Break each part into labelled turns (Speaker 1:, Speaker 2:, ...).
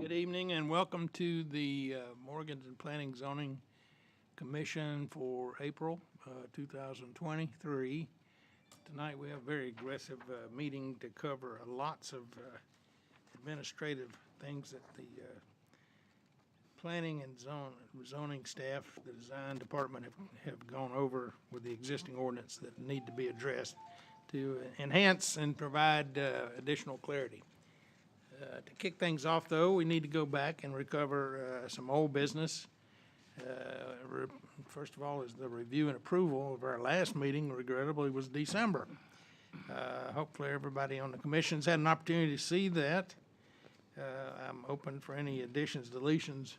Speaker 1: Good evening and welcome to the Morganton Planning Zoning Commission for April 2023. Tonight we have a very aggressive meeting to cover lots of administrative things that the planning and zoning staff, the design department have gone over with the existing ordinance that need to be addressed to enhance and provide additional clarity. To kick things off, though, we need to go back and recover some old business. First of all is the review and approval of our last meeting, regrettably, was December. Hopefully everybody on the commission's had an opportunity to see that. I'm open for any additions, deletions,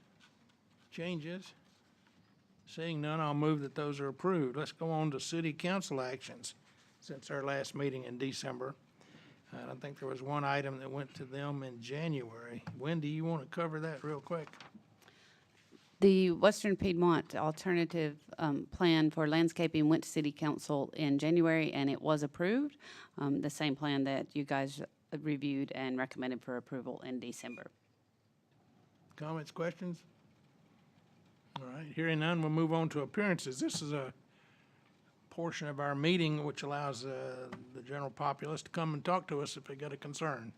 Speaker 1: changes. Seeing none, I'll move that those are approved. Let's go on to city council actions since our last meeting in December. I think there was one item that went to them in January. Wendy, you want to cover that real quick?
Speaker 2: The Western Piedmont Alternative Plan for Landscaping went to City Council in January, and it was approved. The same plan that you guys reviewed and recommended for approval in December.
Speaker 1: Comments, questions? All right, hearing none, we'll move on to appearances. This is a portion of our meeting which allows the general populace to come and talk to us if they got a concern.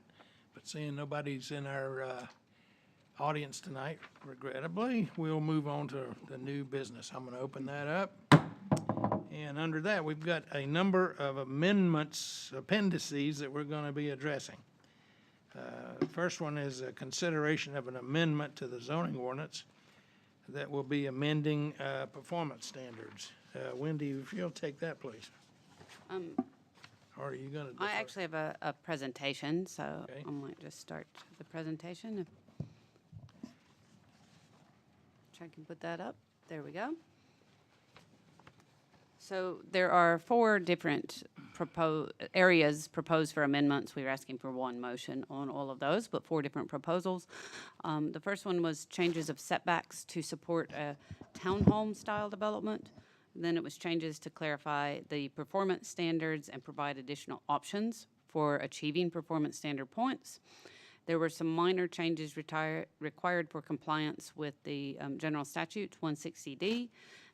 Speaker 1: But seeing nobody's in our audience tonight, regrettably, we'll move on to the new business. I'm going to open that up. And under that, we've got a number of amendments, appendices that we're going to be addressing. The first one is a consideration of an amendment to the zoning ordinance that will be amending performance standards. Wendy, if you'll take that, please. Or are you going to?
Speaker 2: I actually have a presentation, so
Speaker 1: okay.
Speaker 2: I might just start the presentation. If I can put that up. There we go. So there are 4 different areas proposed for amendments. We were asking for one motion on all of those, but 4 different proposals. The first one was changes of setbacks to support a townhome style development. Then it was changes to clarify the performance standards and provide additional options for achieving performance standard points. There were some minor changes required for compliance with the General Statute 160D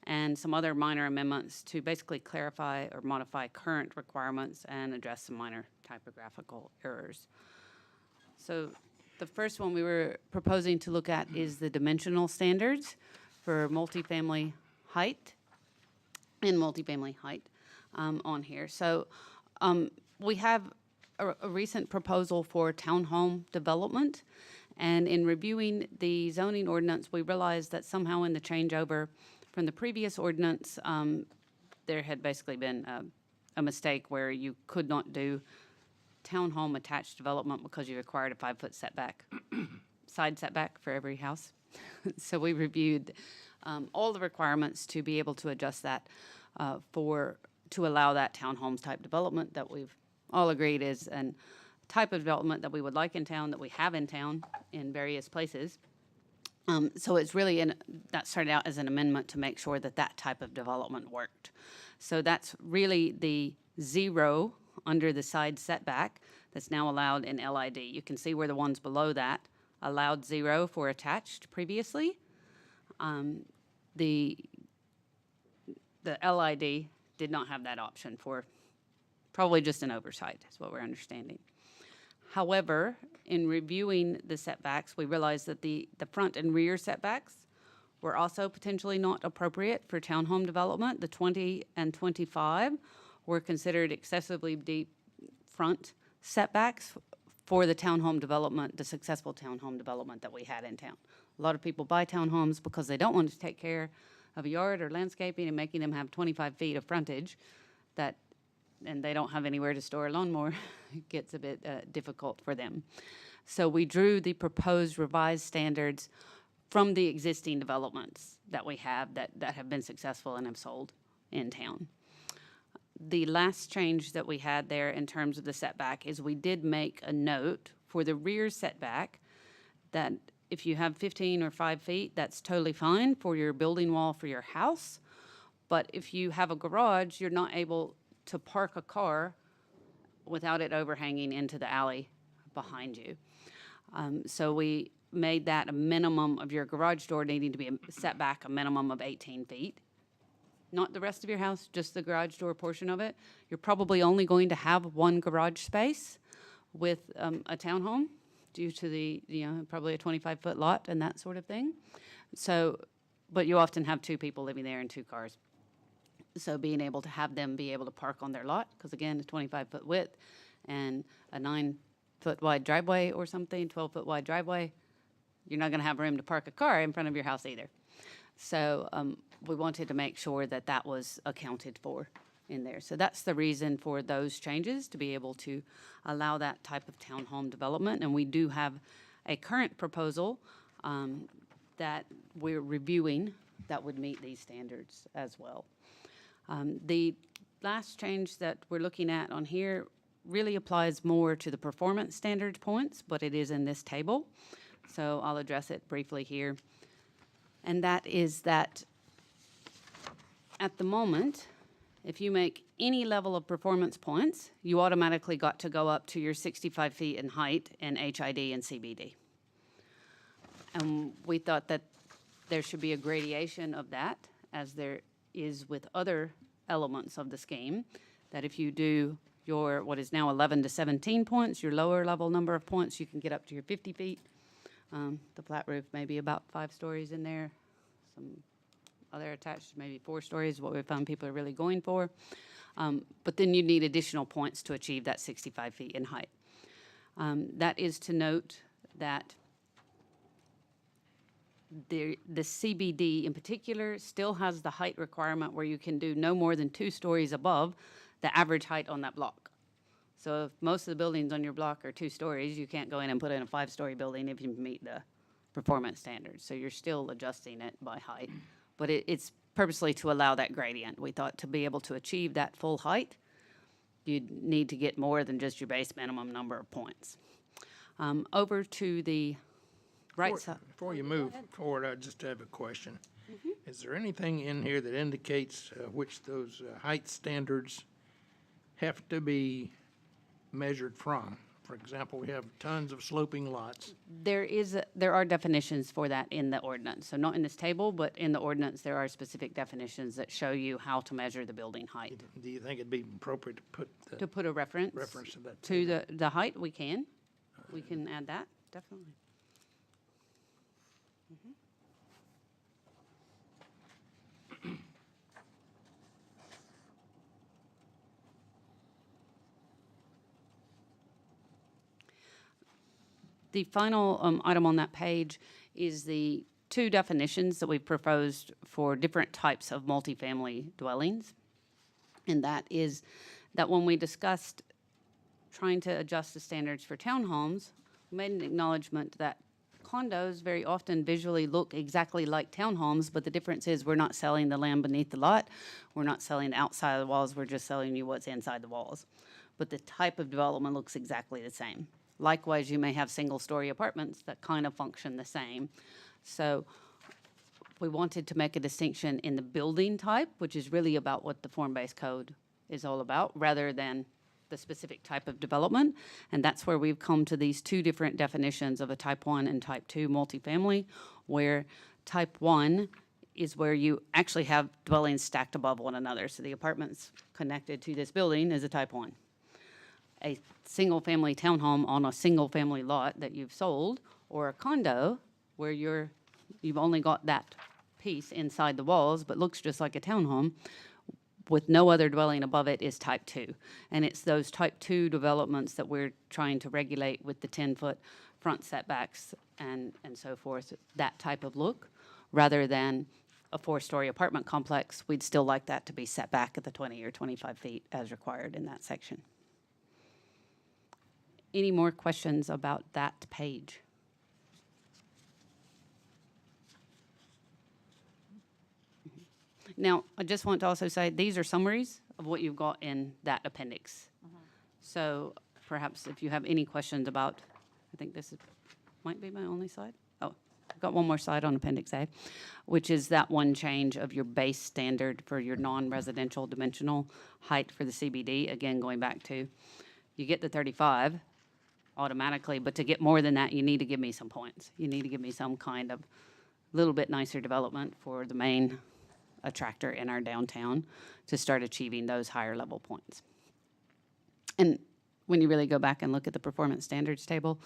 Speaker 2: and some other minor amendments to basically clarify or modify current requirements and address some minor typographical errors. So the first one we were proposing to look at is the dimensional standards for multifamily height and multifamily height on here. So we have a recent proposal for townhome development, and in reviewing the zoning ordinance, we realized that somehow in the changeover from the previous ordinance, there had basically been a mistake where you could not do townhome attached development because you required a 5-foot setback, side setback for every house. So we reviewed all the requirements to be able to adjust that to allow that townhomes type development that we've all agreed is a type of development that we would like in town, that we have in town in various places. So it's really, that started out as an amendment to make sure that that type of development worked. So that's really the 0 under the side setback that's now allowed in LID. You can see where the ones below that allowed 0 for attached previously. The LID did not have that option for probably just an oversight, is what we're understanding. However, in reviewing the setbacks, we realized that the front and rear setbacks were also potentially not appropriate for townhome development. The 20 and 25 were considered excessively deep front setbacks for the townhome development, the successful townhome development that we had in town. A lot of people buy townhomes because they don't want to take care of a yard or landscaping and making them have 25 feet of frontage and they don't have anywhere to store a lawnmower. It gets a bit difficult for them. So we drew the proposed revised standards from the existing developments that we have that have been successful and have sold in town. The last change that we had there in terms of the setback is we did make a note for the rear setback that if you have 15 or 5 feet, that's totally fine for your building wall for your house. But if you have a garage, you're not able to park a car without it overhanging into the alley behind you. So we made that a minimum of your garage door needing to be set back a minimum of 18 feet. Not the rest of your house, just the garage door portion of it. You're probably only going to have one garage space with a townhome due to the, probably a 25-foot lot and that sort of thing. So, but you often have two people living there and two cars. So being able to have them be able to park on their lot, because again, a 25-foot width and a 9-foot wide driveway or something, 12-foot wide driveway, you're not going to have room to park a car in front of your house either. So we wanted to make sure that that was accounted for in there. So that's the reason for those changes, to be able to allow that type of townhome development. And we do have a current proposal that we're reviewing that would meet these standards as well. The last change that we're looking at on here really applies more to the performance standard points, but it is in this table. So I'll address it briefly here. And that is that at the moment, if you make any level of performance points, you automatically got to go up to your 65 feet in height in HID and CBD. And we thought that there should be a gradation of that, as there is with other elements of the scheme, that if you do your, what is now 11 to 17 points, your lower level number of points, you can get up to your 50 feet. The flat roof may be about 5 stories in there. Some other attached, maybe 4 stories, what we found people are really going for. But then you need additional points to achieve that 65 feet in height. That is to note that the CBD in particular still has the height requirement where you can do no more than 2 stories above the average height on that block. So if most of the buildings on your block are 2 stories, you can't go in and put in a 5-story building if you meet the performance standards. So you're still adjusting it by height. But it's purposely to allow that gradient. We thought to be able to achieve that full height, you'd need to get more than just your base minimum number of points. Over to the right side.
Speaker 1: Before you move forward, I just have a question. Is there anything in here that indicates which those height standards have to be measured from? For example, we have tons of sloping lots.
Speaker 2: There are definitions for that in the ordinance. So not in this table, but in the ordinance, there are specific definitions that show you how to measure the building height.
Speaker 1: Do you think it'd be appropriate to put
Speaker 2: A reference
Speaker 1: reference to that?
Speaker 2: to the height, we can. We can add that, definitely. The final item on that page is the 2 definitions that we've proposed for different types of multifamily dwellings. And that is that when we discussed trying to adjust the standards for townhomes, we made an acknowledgement that condos very often visually look exactly like townhomes, but the difference is we're not selling the land beneath the lot. We're not selling the outside of the walls. We're just selling you what's inside the walls. But the type of development looks exactly the same. Likewise, you may have single-story apartments that kind of function the same. So we wanted to make a distinction in the building type, which is really about what the form-based code is all about, rather than the specific type of development. And that's where we've come to these 2 different definitions of a type 1 and type 2 multifamily, where type 1 is where you actually have dwellings stacked above one another. So the apartments connected to this building is a type 1. A single-family townhome on a single-family lot that you've sold, or a condo where you've only got that piece inside the walls but looks just like a townhome with no other dwelling above it, is type 2. And it's those type 2 developments that we're trying to regulate with the 10-foot front setbacks and so forth, that type of look, rather than a 4-story apartment complex. We'd still like that to be set back at the 20 or 25 feet as required in that section. Any more questions about that page? Now, I just want to also say, these are summaries of what you've got in that appendix. So perhaps if you have any questions about, I think this might be my only slide. Oh, I've got one more slide on Appendix A, which is that one change of your base standard for your non-residential dimensional height for the CBD. Again, going back to, you get the 35, automatically, but to get more than that, you need to give me some points. You need to give me some kind of little bit nicer development for the main attractor in our downtown to start achieving those higher level points. And when you really go back and look at the performance standards table,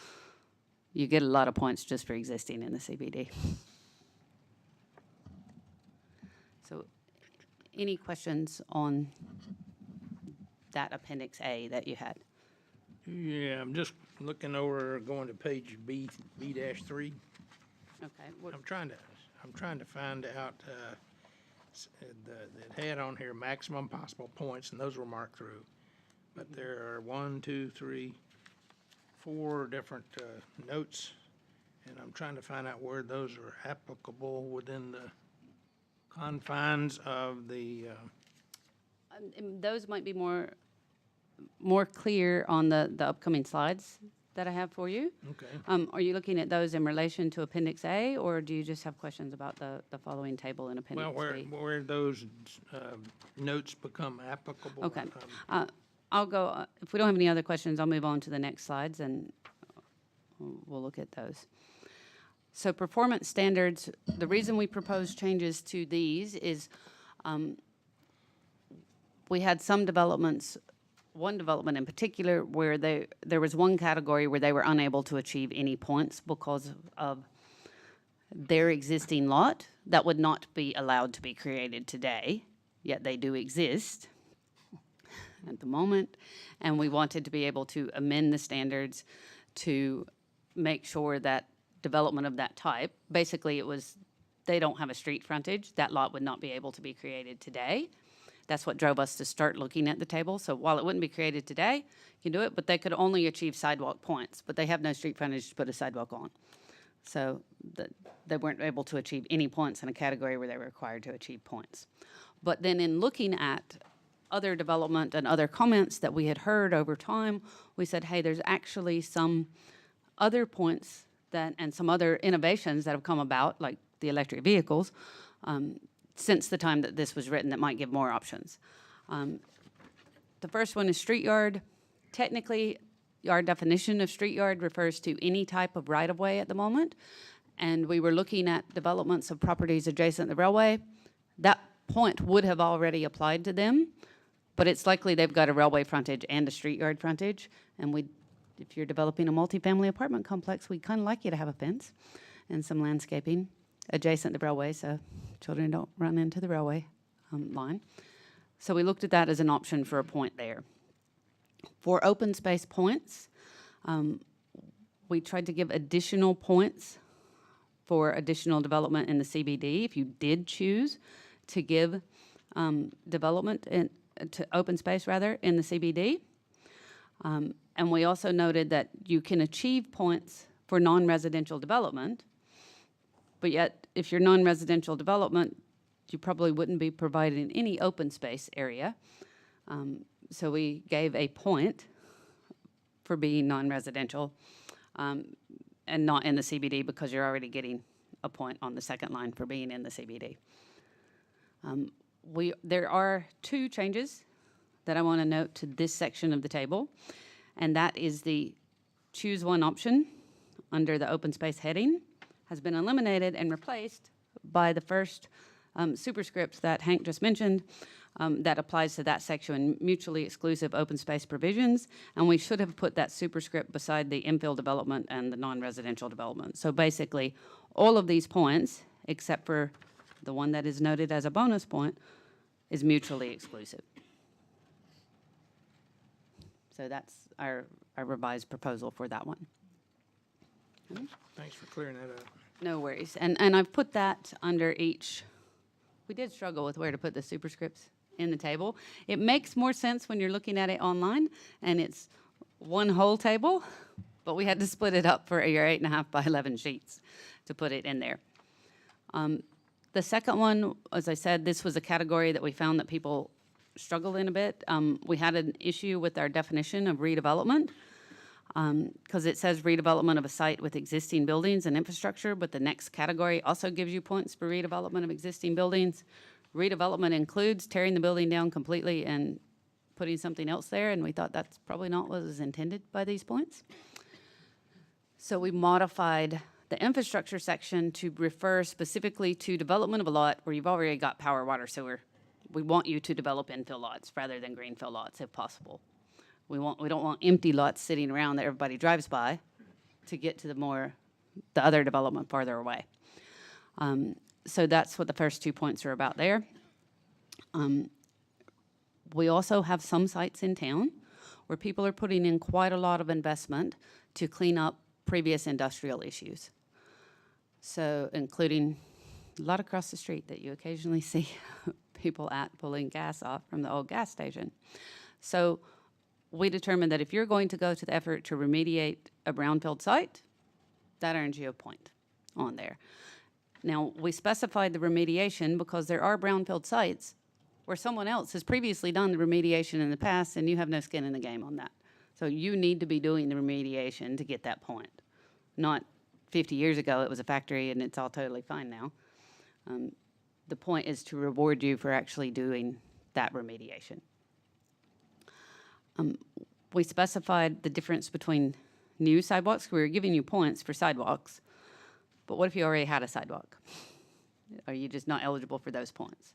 Speaker 2: you get a lot of points just for existing in the CBD. So any questions on that Appendix A that you had?
Speaker 1: Yeah, I'm just looking over, going to page B-3.
Speaker 2: Okay.
Speaker 1: I'm trying to find out, it had on here maximum possible points, and those were marked through. But there are 1, 2, 3, 4 different notes, and I'm trying to find out where those are applicable within the confines of the,
Speaker 2: And those might be more clear on the upcoming slides that I have for you.
Speaker 1: okay.
Speaker 2: Are you looking at those in relation to Appendix A, or do you just have questions about the following table in Appendix
Speaker 1: Well,
Speaker 2: B?
Speaker 1: where those notes become applicable.
Speaker 2: Okay. I'll go, if we don't have any other questions, I'll move on to the next slides, and we'll look at those. So performance standards, the reason we propose changes to these is we had some developments, one development in particular, where there was one category where they were unable to achieve any points because of their existing lot that would not be allowed to be created today, yet they do exist at the moment, and we wanted to be able to amend the standards to make sure that development of that type, basically it was, they don't have a street frontage, that lot would not be able to be created today. That's what drove us to start looking at the table. So while it wouldn't be created today, you can do it, but they could only achieve sidewalk points, but they have no street frontage to put a sidewalk on. So they weren't able to achieve any points in a category where they were required to achieve points. But then in looking at other development and other comments that we had heard over time, we said, hey, there's actually some other points and some other innovations that have come about, like the electric vehicles, since the time that this was written, that might give more options. The first one is street yard. Technically, our definition of street yard refers to any type of right-of-way at the moment, and we were looking at developments of properties adjacent to the railway. That point would have already applied to them, but it's likely they've got a railway frontage and a street yard frontage, and if you're developing a multifamily apartment complex, we'd kind of like you to have a fence and some landscaping adjacent to the railway so children don't run into the railway line. So we looked at that as an option for a point there. For open space points, we tried to give additional points for additional development in the CBD if you did choose to give development to open space rather in the CBD. And we also noted that you can achieve points for non-residential development, but yet if you're non-residential development, you probably wouldn't be providing any open space area. So we gave a point for being non-residential and not in the CBD because you're already getting a point on the second line for being in the CBD. There are 2 changes that I want to note to this section of the table, and that is the choose one option under the open space heading has been eliminated and replaced by the first superscript that Hank just mentioned that applies to that section, mutually exclusive open space provisions, and we should have put that superscript beside the infill development and the non-residential development. So basically, all of these points, except for the one that is noted as a bonus point, is mutually exclusive. So that's our revised proposal for that one.
Speaker 1: Thanks for clearing that up.
Speaker 2: No worries. And I've put that under each. We did struggle with where to put the superscripts in the table. It makes more sense when you're looking at it online and it's one whole table, but we had to split it up for your 8.5 by 11 sheets to put it in there. The second one, as I said, this was a category that we found that people struggled in a bit. We had an issue with our definition of redevelopment because it says redevelopment of a site with existing buildings and infrastructure, but the next category also gives you points for redevelopment of existing buildings. Redevelopment includes tearing the building down completely and putting something else there, and we thought that's probably not what was intended by these points. So we modified the infrastructure section to refer specifically to development of a lot where you've already got power, water, sewer. We want you to develop infill lots rather than greenfield lots if possible. We don't want empty lots sitting around that everybody drives by to get to the other development farther away. So that's what the first 2 points are about there. We also have some sites in town where people are putting in quite a lot of investment to clean up previous industrial issues. So including a lot across the street that you occasionally see people at pulling gas off from the old gas station. So we determined that if you're going to go to the effort to remediate a brownfield site, that earns you a point on there. Now, we specified the remediation because there are brownfield sites where someone else has previously done the remediation in the past and you have no skin in the game on that. So you need to be doing the remediation to get that point. Not 50 years ago, it was a factory and it's all totally fine now. The point is to reward you for actually doing that remediation. We specified the difference between new sidewalks. We were giving you points for sidewalks, but what if you already had a sidewalk? Are you just not eligible for those points?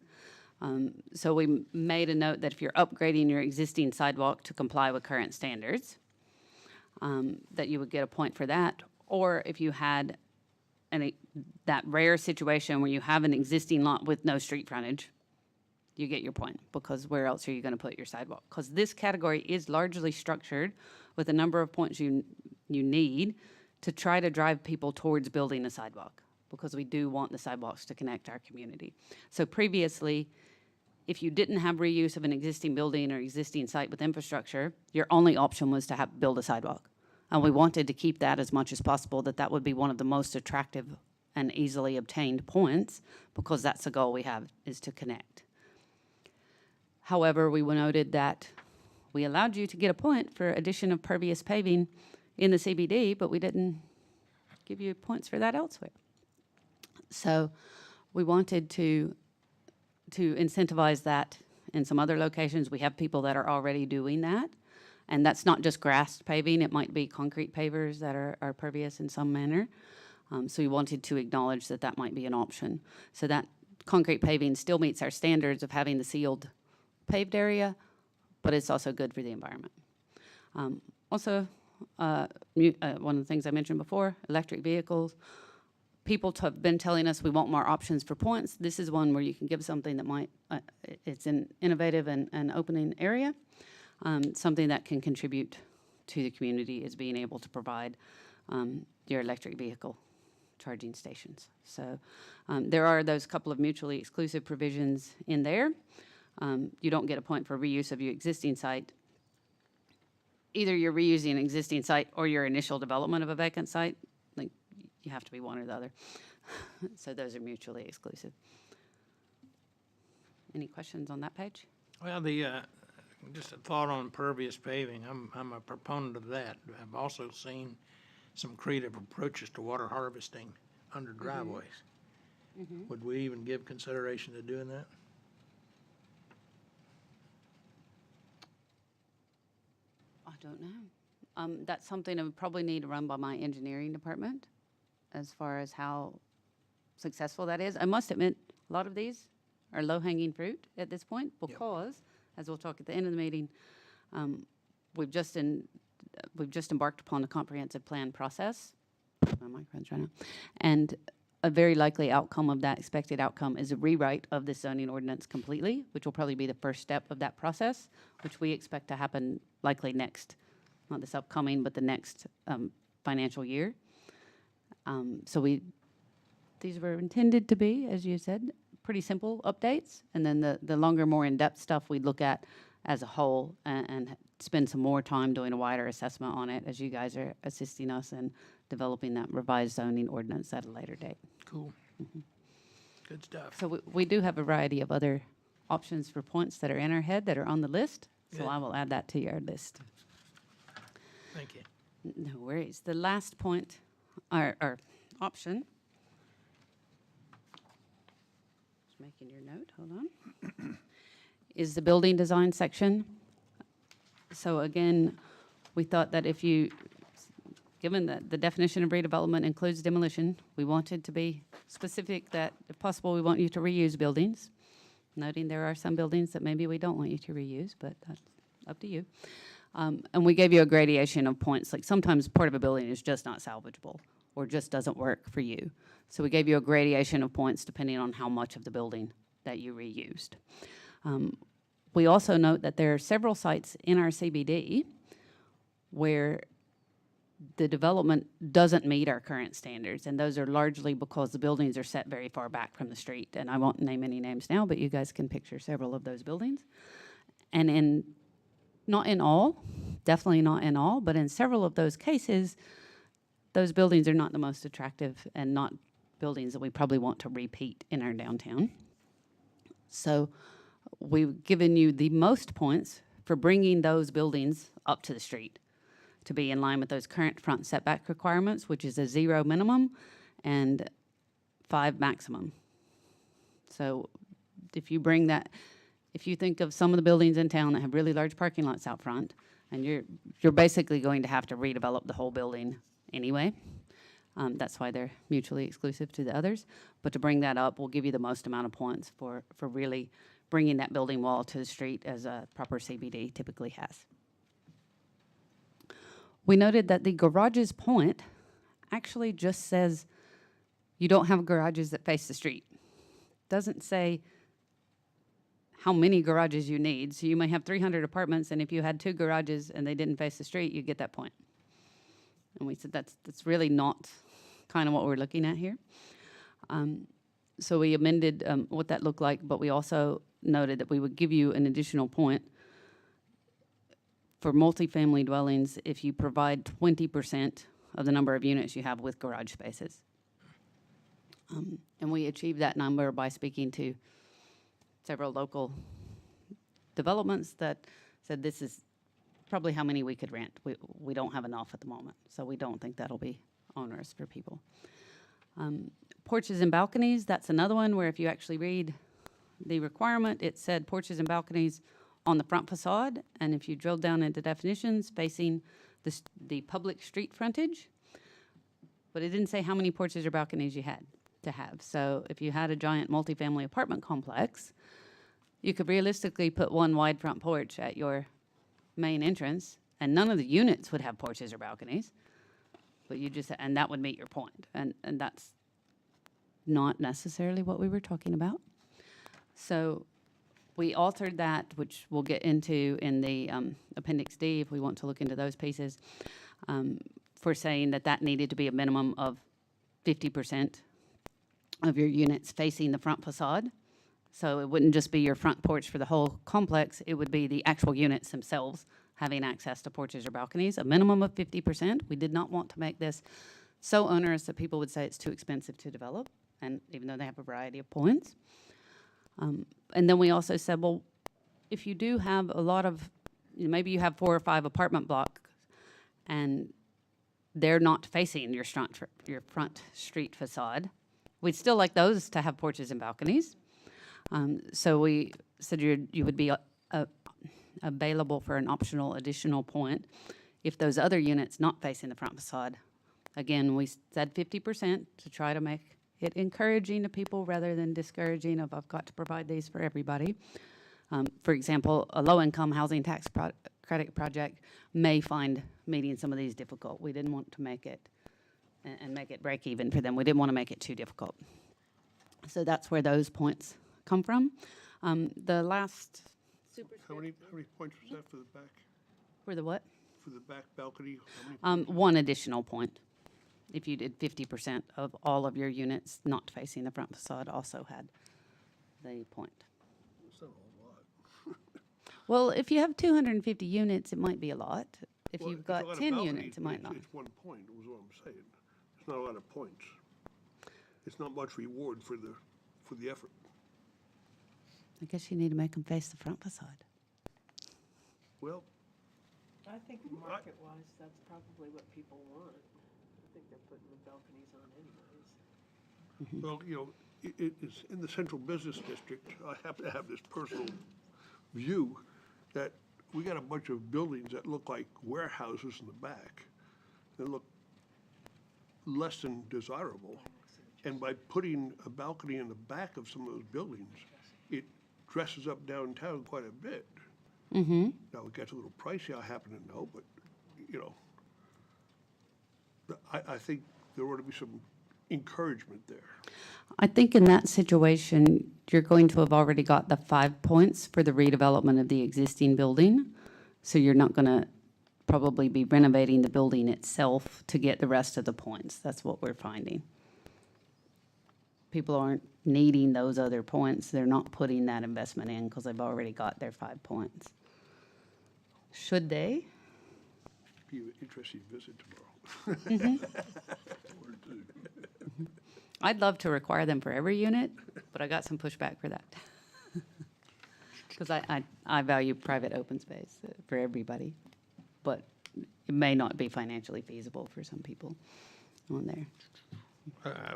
Speaker 2: So we made a note that if you're upgrading your existing sidewalk to comply with current standards, that you would get a point for that. Or if you had that rare situation where you have an existing lot with no street frontage, you get your point, because where else are you going to put your sidewalk? Because this category is largely structured with a number of points you need to try to drive people towards building a sidewalk, because we do want the sidewalks to connect our community. So previously, if you didn't have reuse of an existing building or existing site with infrastructure, your only option was to build a sidewalk. And we wanted to keep that as much as possible, that would be one of the most attractive and easily obtained points, because that's the goal we have, is to connect. However, we noted that we allowed you to get a point for addition of pervious paving in the CBD, but we didn't give you points for that elsewhere. So we wanted to incentivize that in some other locations. We have people that are already doing that. And that's not just grass paving. It might be concrete pavers that are pervious in some manner. So we wanted to acknowledge that might be an option. So that concrete paving still meets our standards of having the sealed paved area, but it's also good for the environment. Also, one of the things I mentioned before, electric vehicles. People have been telling us we want more options for points. This is one where you can give something that might, it's an innovative and opening area. Something that can contribute to the community is being able to provide your electric vehicle charging stations. So there are those couple of mutually exclusive provisions in there. You don't get a point for reuse of your existing site. Either you're reusing an existing site or your initial development of a vacant site. Like, you have to be one or the other. So those are mutually exclusive. Any questions on that page?
Speaker 1: Well, just a thought on pervious paving. I'm a proponent of that. I've also seen some creative approaches to water harvesting under driveways. Mm-hmm. Would we even give consideration to doing that?
Speaker 2: I don't know. That's something I would probably need to run by my engineering department as far as how successful that is. I must admit, a lot of these are low-hanging fruit at this point, because as we'll talk at the end of the meeting, we've just embarked upon a comprehensive plan process. My microphone's right now. And a very likely outcome of that, expected outcome, is a rewrite of this zoning ordinance completely, which will probably be the first step of that process, which we expect to happen likely next, not this upcoming, but the next financial year. These were intended to be, as you said, pretty simple updates, and then the longer, more in-depth stuff we'd look at as a whole and spend some more time doing a wider assessment on it as you guys are assisting us in developing that revised zoning ordinance at a later date.
Speaker 1: Cool. Mm-hmm. Good stuff.
Speaker 2: So we do have a variety of other options for points that are in our head that are on the list, so I will add that to your list.
Speaker 1: Thank you.
Speaker 2: No worries. The last point, or option, making your note, hold on, is the building design section. So again, we thought that if you given that the definition of redevelopment includes demolition, we wanted to be specific that if possible, we want you to reuse buildings. Noting there are some buildings that maybe we don't want you to reuse, but that's up to you. And we gave you a gradation of points. Like sometimes part of a building is just not salvageable or just doesn't work for you. So we gave you a gradation of points depending on how much of the building that you reused. We also note that there are several sites in our CBD where the development doesn't meet our current standards, and those are largely because the buildings are set very far back from the street. And I won't name any names now, but you guys can picture several of those buildings. And not in all, definitely not in all, but in several of those cases, those buildings are not the most attractive and not buildings that we probably want to repeat in our downtown. So we've given you the most points for bringing those buildings up to the street to be in line with those current front setback requirements, which is a 0 minimum and 5 maximum. So if you bring that, if you think of some of the buildings in town that have really large parking lots out front, and you're basically going to have to redevelop the whole building anyway. That's why they're mutually exclusive to the others. But to bring that up will give you the most amount of points for really bringing that building wall to the street as a proper CBD typically has. We noted that the garages point actually just says you don't have garages that face the street. Doesn't say how many garages you need. So you may have 300 apartments, and if you had 2 garages and they didn't face the street, you get that point. And we said that's really not kind of what we're looking at here. So we amended what that looked like, but we also noted that we would give you an additional point for multifamily dwellings if you provide 20% of the number of units you have with garage spaces. And we achieved that number by speaking to several local developments that said this is probably how many we could rent. We don't have enough at the moment, so we don't think that'll be onerous for people. Porches and balconies, that's another one where if you actually read the requirement, it said porches and balconies on the front facade, and if you drill down into definitions, facing the public street frontage, but it didn't say how many porches or balconies you had to have. So if you had a giant multifamily apartment complex, you could realistically put one wide front porch at your main entrance, and none of the units would have porches or balconies, but and that would meet your point, and that's not necessarily what we were talking about. So we altered that, which we'll get into in the Appendix D if we want to look into those pieces, for saying that needed to be a minimum of 50% of your units facing the front facade. So it wouldn't just be your front porch for the whole complex, it would be the actual units themselves having access to porches or balconies, a minimum of 50%. We did not want to make this so onerous that people would say it's too expensive to develop, and even though they have a variety of points. And then we also said, well, if you do have a lot of, maybe you have 4 or 5 apartment blocks, and they're not facing your front street facade, we'd still like those to have porches and balconies. So we said you would be available for an optional additional point if those other units not facing the front facade. Again, we said 50% to try to make it encouraging to people rather than discouraging of I've got to provide these for everybody. For example, a low-income housing tax credit project may find meeting some of these difficult. We didn't want to make it and make it break even for them. We didn't want to make it too difficult. So that's where those points come from. The last
Speaker 3: How many points was that for the back?
Speaker 2: for the what?
Speaker 3: For the back balcony? How many points?
Speaker 2: 1 additional point. If you did 50% of all of your units not facing the front facade also had the point.
Speaker 3: That's not a whole lot.
Speaker 2: Well, if you have 250 units, it might be a lot. If
Speaker 3: Well,
Speaker 2: you've
Speaker 3: it's a lot
Speaker 2: got
Speaker 3: of
Speaker 2: 10
Speaker 3: balconies,
Speaker 2: units, it
Speaker 3: but
Speaker 2: might not.
Speaker 3: It's 1 point, was what I'm saying. It's not a lot of points. It's not much reward for the effort.
Speaker 2: I guess you need to make them face the front facade.
Speaker 3: Well,
Speaker 4: I think market-wise, that's probably what people want. I think they're putting the balconies on anyways.
Speaker 3: well, it is in the central business district. I happen to have this personal view that we got a bunch of buildings that look like warehouses in the back. They look less than desirable. And by putting a balcony in the back of some of those buildings, it dresses up downtown quite a bit. Now, it gets a little pricey, I happen to know, but, you know, I think there ought to be some encouragement there.
Speaker 2: I think in that situation, you're going to have already got the 5 points for the redevelopment of the existing building. So you're not going to probably be renovating the building itself to get the rest of the points. That's what we're finding. People aren't needing those other points. They're not putting that investment in because they've already got their 5 points. Should they?
Speaker 3: Be an interesting visit tomorrow. Or two.
Speaker 2: I'd love to require them for every unit, but I got some pushback for that. Because I value private open space for everybody, but it may not be financially feasible for some people on there.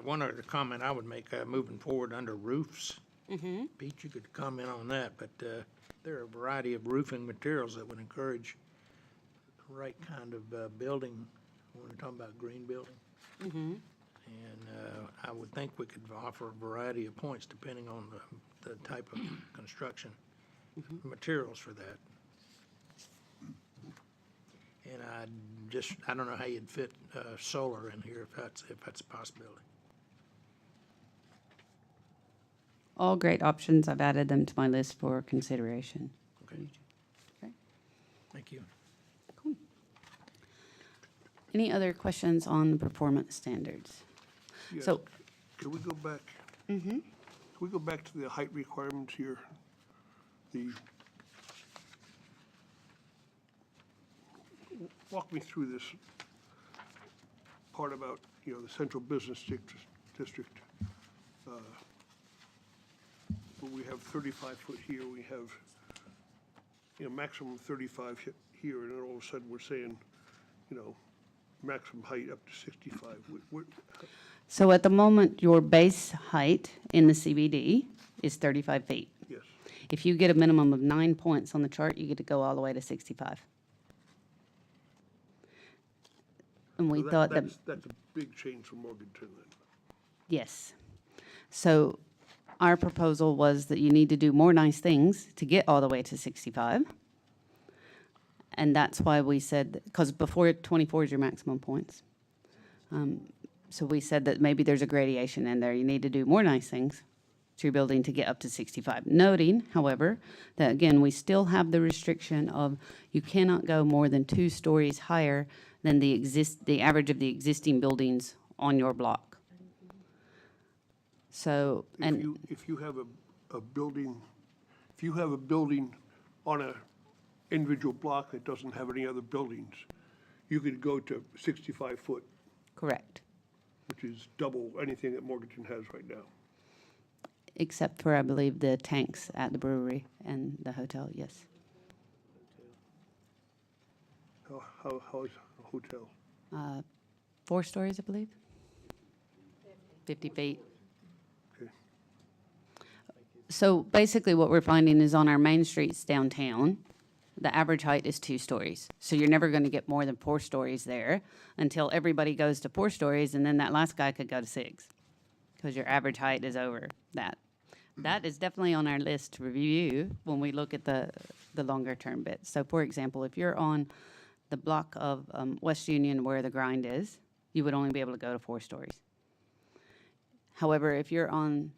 Speaker 1: One other comment I would make, moving forward under roofs. Pete, you could comment on that, but there are a variety of roofing materials that would encourage the right kind of building, when we're talking about green building. And I would think we could offer a variety of points depending on the type of construction materials for that. And I don't know how you'd fit solar in here if that's a possibility.
Speaker 2: All great options. I've added them to my list for consideration.
Speaker 1: Okay.
Speaker 2: Okay.
Speaker 1: Thank you.
Speaker 2: Cool. Any other questions on the performance standards?
Speaker 3: Yes.
Speaker 2: So-
Speaker 3: Can we go back? Can we go back to the height requirements here? Walk me through this part about, you know, the central business district. Where we have 35 foot here, we have, you know, maximum 35 here, and then all of a sudden we're saying, you know, maximum height up to 65.
Speaker 2: So at the moment, your base height in the CBD is 35 feet.
Speaker 3: Yes.
Speaker 2: If you get a minimum of 9 points on the chart, you get to go all the way to 65. And we
Speaker 3: So
Speaker 2: thought that,
Speaker 3: that's a big change from Morganton then.
Speaker 2: yes. So our proposal was that you need to do more nice things to get all the way to 65. And that's why we said, because before 24 is your maximum points. So we said that maybe there's a gradation in there. You need to do more nice things to your building to get up to 65. Noting, however, that again, we still have the restriction of you cannot go more than 2 stories higher than the average of the existing buildings on your block. So, and
Speaker 3: If you have a building, if you have a building on a individual block that doesn't have any other buildings, you could go to 65 foot,
Speaker 2: correct,
Speaker 3: which is double anything that Morganton has right now.
Speaker 2: except for, I believe, the tanks at the brewery and the hotel, yes.
Speaker 3: How is a hotel?
Speaker 2: 4 stories, I believe. 50 feet.
Speaker 3: Okay.
Speaker 2: So basically what we're finding is on our main streets downtown, the average height is 2 stories. So you're never going to get more than 4 stories there until everybody goes to 4 stories, and then that last guy could go to 6 because your average height is over that. That is definitely on our list to review when we look at the longer term bits. So for example, if you're on the block of West Union where the grind is, you would only be able to go to 4 stories. However, if you're on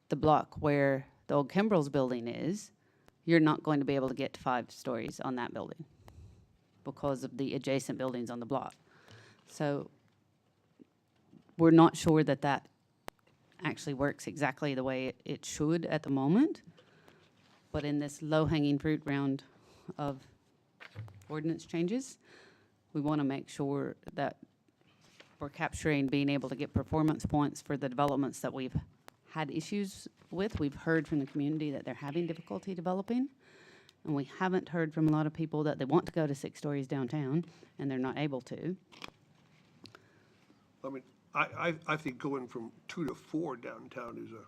Speaker 2: the block where the old Kimbrell's building is, you're not going to be able to get to 5 stories on that building because of the adjacent buildings on the block. So we're not sure that that actually works exactly the way it should at the moment. But in this low-hanging fruit round of ordinance changes, we want to make sure that we're capturing being able to get performance points for the developments that we've had issues with. We've heard from the community that they're having difficulty developing, and we haven't heard from a lot of people that they want to go to 6 stories downtown, and they're not able to.
Speaker 3: I mean, I think going from 2 to 4 downtown is a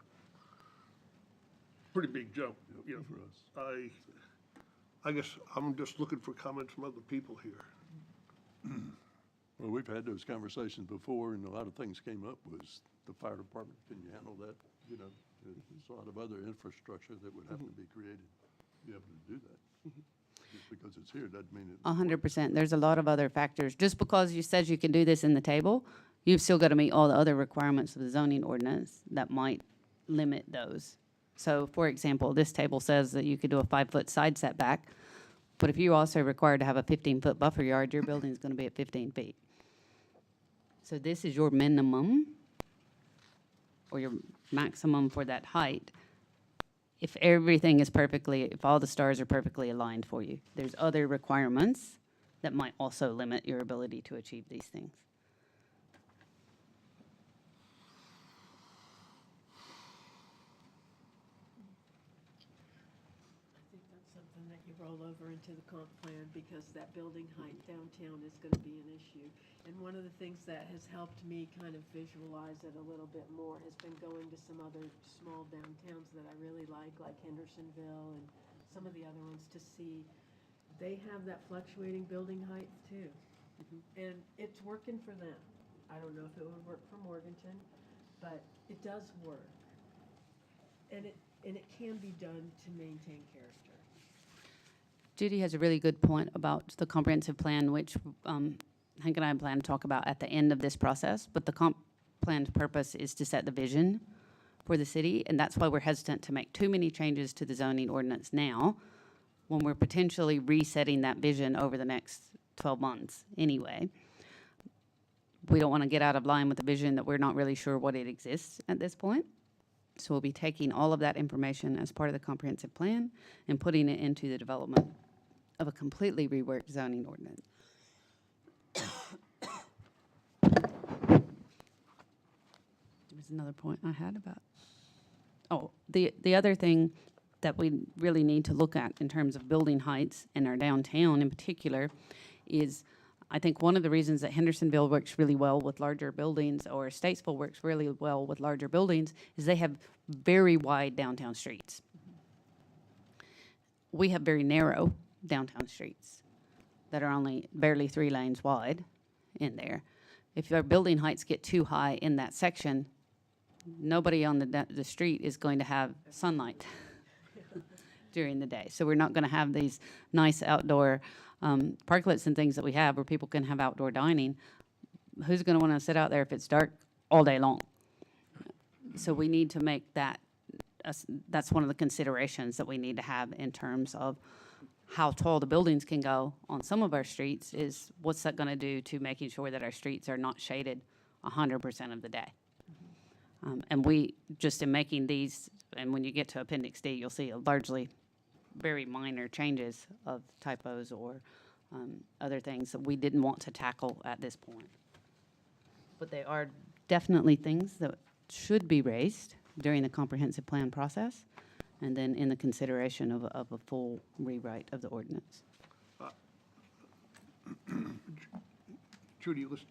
Speaker 3: pretty big jump, you know, for us. I guess I'm just looking for comments from other people here.
Speaker 5: Well, we've had those conversations before, and a lot of things came up was the fire department, can you handle that? You know, there's a lot of other infrastructure that would have to be created to be able to do that. Just because it's here doesn't mean it.
Speaker 2: 100%. There's a lot of other factors. Just because you says you can do this in the table, you've still got to meet all the other requirements of the zoning ordinance that might limit those. So, for example, this table says that you could do a 5-foot side setback, but if you're also required to have a 15-foot buffer yard, your building's going to be at 15 feet. So this is your minimum or your maximum for that height. If everything is perfectly, if all the stars are perfectly aligned for you, there's other requirements that might also limit your ability to achieve these things.
Speaker 4: I think that's something that you roll over into the comp plan, because that building height downtown is gonna be an issue. And one of the things that has helped me kind of visualize it a little bit more has been going to some other small downtowns that I really like Hendersonville and some of the other ones, to see they have that fluctuating building height too. And it's working for them. I don't know if it would work for Morganton, but it does work. And it can be done to maintain character.
Speaker 2: Judy has a really good point about the comprehensive plan, which Hank and I plan to talk about at the end of this process. But the comp plan's purpose is to set the vision for the city, and that's why we're hesitant to make too many changes to the zoning ordinance now, when we're potentially resetting that vision over the next 12 months anyway. We don't want to get out of line with the vision that we're not really sure what it exists at this point. So we'll be taking all of that information as part of the comprehensive plan and putting it into the development of a completely reworked zoning ordinance. There was another point I had about, the other thing that we really need to look at in terms of building heights in our downtown in particular is, I think one of the reasons that Hendersonville works really well with larger buildings, or Statesville works really well with larger buildings, is they have very wide downtown streets. We have very narrow downtown streets that are only barely 3 lanes wide in there. If our building heights get too high in that section, nobody on the street is going to have sunlight during the day. So we're not going to have these nice outdoor parklets and things that we have where people can have outdoor dining. Who's going to want to sit out there if it's dark all day long? So we need to make that, that's one of the considerations that we need to have in terms of how tall the buildings can go on some of our streets, is what's that going to do to making sure that our streets are not shaded 100% of the day. And we, just in making these, and when you get to Appendix D, you'll see largely very minor changes of typos or other things that we didn't want to tackle at this point. But they are definitely things that should be raised during the comprehensive plan process, and then in the consideration of a full rewrite of the ordinance.
Speaker 3: Judy, listen,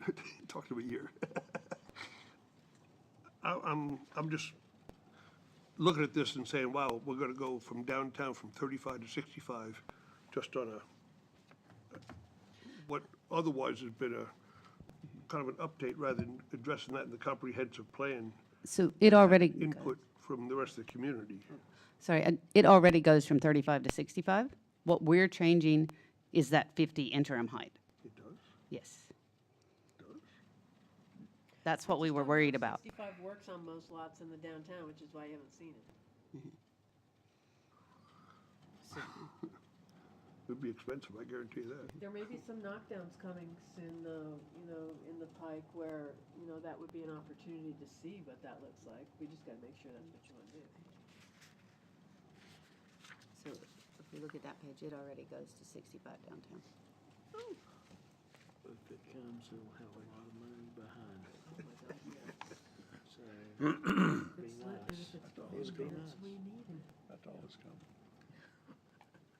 Speaker 3: talk to me here. I'm just looking at this and saying, wow, we're gonna go from downtown from 35 to 65, just on what otherwise has been a kind of an update, rather than addressing that in the comprehensive plan.
Speaker 2: So it already,
Speaker 3: Input from the rest of the community.
Speaker 2: it already goes from 35 to 65. What we're changing is that 50 interim height.
Speaker 3: It does?
Speaker 2: Yes. That's what we were worried about.
Speaker 4: 65 works on most lots in the downtown, which is why you haven't seen it.
Speaker 3: It'd be expensive, I guarantee that.
Speaker 4: There may be some knockdowns coming soon, though, in the pike, where, that would be an opportunity to see what that looks like. We just gotta make sure that's what you wanna do.
Speaker 2: So if we look at that page, it already goes to 65 downtown.
Speaker 6: If it comes, it'll have a lot of money behind it. So, be nice. It'd be nice.
Speaker 4: We need it.
Speaker 5: That's all that's coming.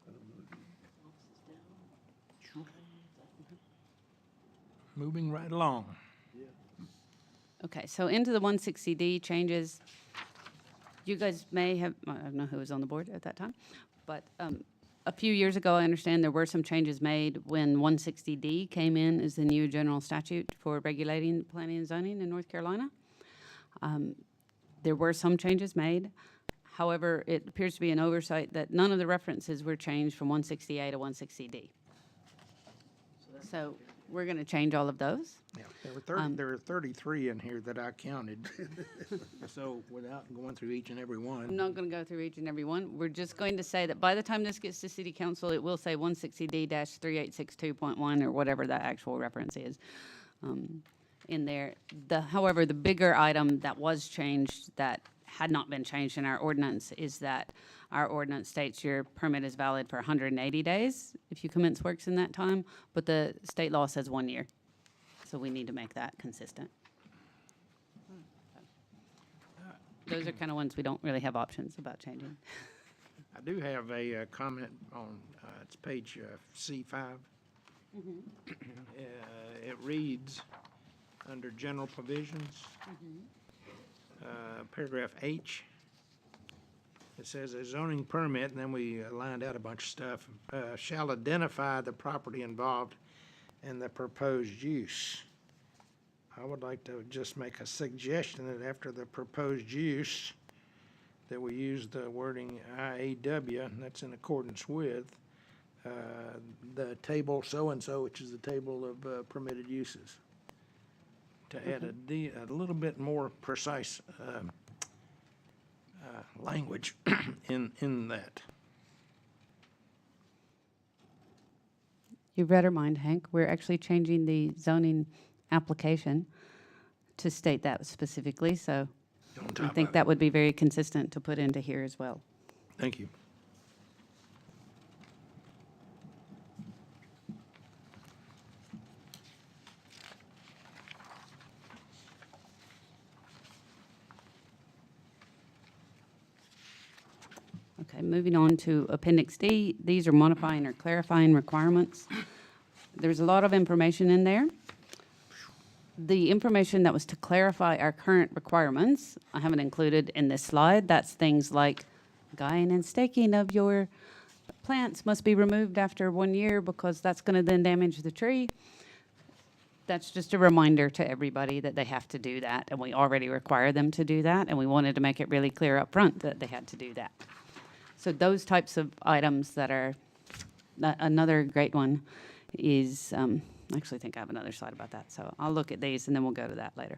Speaker 5: I don't know if you-
Speaker 1: Moving right along.
Speaker 2: Okay, so into the 160D changes, you guys may have, I don't know who was on the board at that time, but a few years ago, I understand there were some changes made when 160D came in as the new general statute for regulating planning and zoning in North Carolina. There were some changes made. However, it appears to be an oversight that none of the references were changed from 160A to 160D. So we're going to change all of those.
Speaker 1: Yeah, there were 33 in here that I counted. So without going through each and every
Speaker 2: I'm
Speaker 1: one,
Speaker 2: not going to go through each and every one. We're just going to say that by the time this gets to city council, it will say 160D-3862.1 or whatever that actual reference is in there. However, the bigger item that was changed that had not been changed in our ordinance is that our ordinance states your permit is valid for 180 days if you commence works in that time, but the state law says 1 year. So we need to make that consistent. Those are kind of ones we don't really have options about changing.
Speaker 1: I do have a comment on, it's page C5. It reads, under general provisions, paragraph H, it says a zoning permit, and then we lined out a bunch of stuff, shall identify the property involved and the proposed use. I would like to just make a suggestion that after the proposed use, that we use the wording IAW, and that's in accordance with the table so-and-so, which is the table of permitted uses, to add a little bit more precise language in that.
Speaker 2: You've read our mind, Hank. We're actually changing the zoning application to state that specifically, so
Speaker 1: On
Speaker 2: I
Speaker 1: top
Speaker 2: think
Speaker 1: of it.
Speaker 2: that would be very consistent to put into here as well.
Speaker 1: Thank you.
Speaker 2: Okay, moving on to Appendix D. These are modifying or clarifying requirements. There's a lot of information in there. The information that was to clarify our current requirements, I haven't included in this slide. That's things like guying and staking of your plants must be removed after 1 year because that's going to then damage the tree. That's just a reminder to everybody that they have to do that, and we already require them to do that, and we wanted to make it really clear up front that they had to do that. So those types of items that are, another great one is, I actually think I have another slide about that, so I'll look at these and then we'll go to that later.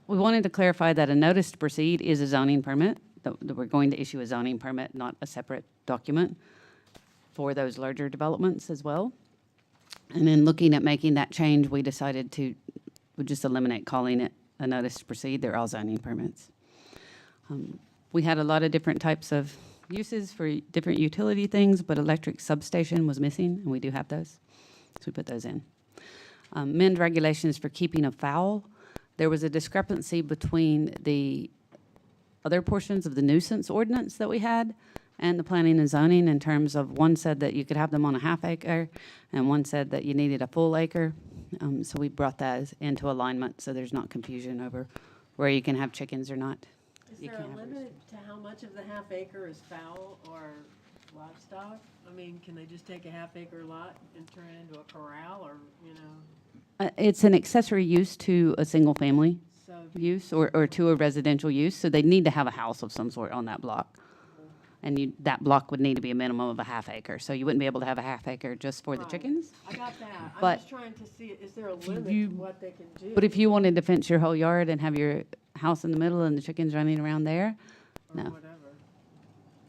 Speaker 2: We wanted to clarify that a notice to proceed is a zoning permit, that we're going to issue a zoning permit, not a separate document for those larger developments as well. And in looking at making that change, we decided to just eliminate calling it a notice to proceed. They're all zoning permits. We had a lot of different types of uses for different utility things, but electric substation was missing, and we do have those. So we put those in. Amend regulations for keeping of fowl. There was a discrepancy between the other portions of the nuisance ordinance that we had and the planning and zoning in terms of one said that you could have them on a half acre and one said that you needed a full acre. So we brought that into alignment so there's not confusion over where you can have chickens or not.
Speaker 4: Is
Speaker 2: You
Speaker 4: there
Speaker 2: can't
Speaker 4: a
Speaker 2: have
Speaker 4: limit to how much of the half acre is fowl or livestock? I mean, can they just take a half acre lot and turn it into a corral or, you know?
Speaker 2: It's an accessory use to a single family
Speaker 4: So
Speaker 2: use or to a residential use, so they'd need to have a house of some sort on that block. And that block would need to be a minimum of a half acre, so you wouldn't be able to have a half acre just for the
Speaker 4: Right.
Speaker 2: chickens.
Speaker 4: I got that. I'm
Speaker 2: But
Speaker 4: just trying to see, is there a limit to
Speaker 2: you-
Speaker 4: what they can do?
Speaker 2: But if you wanted to fence your whole yard and have your house in the middle and the chickens running around there,
Speaker 4: Or
Speaker 2: no.
Speaker 4: whatever.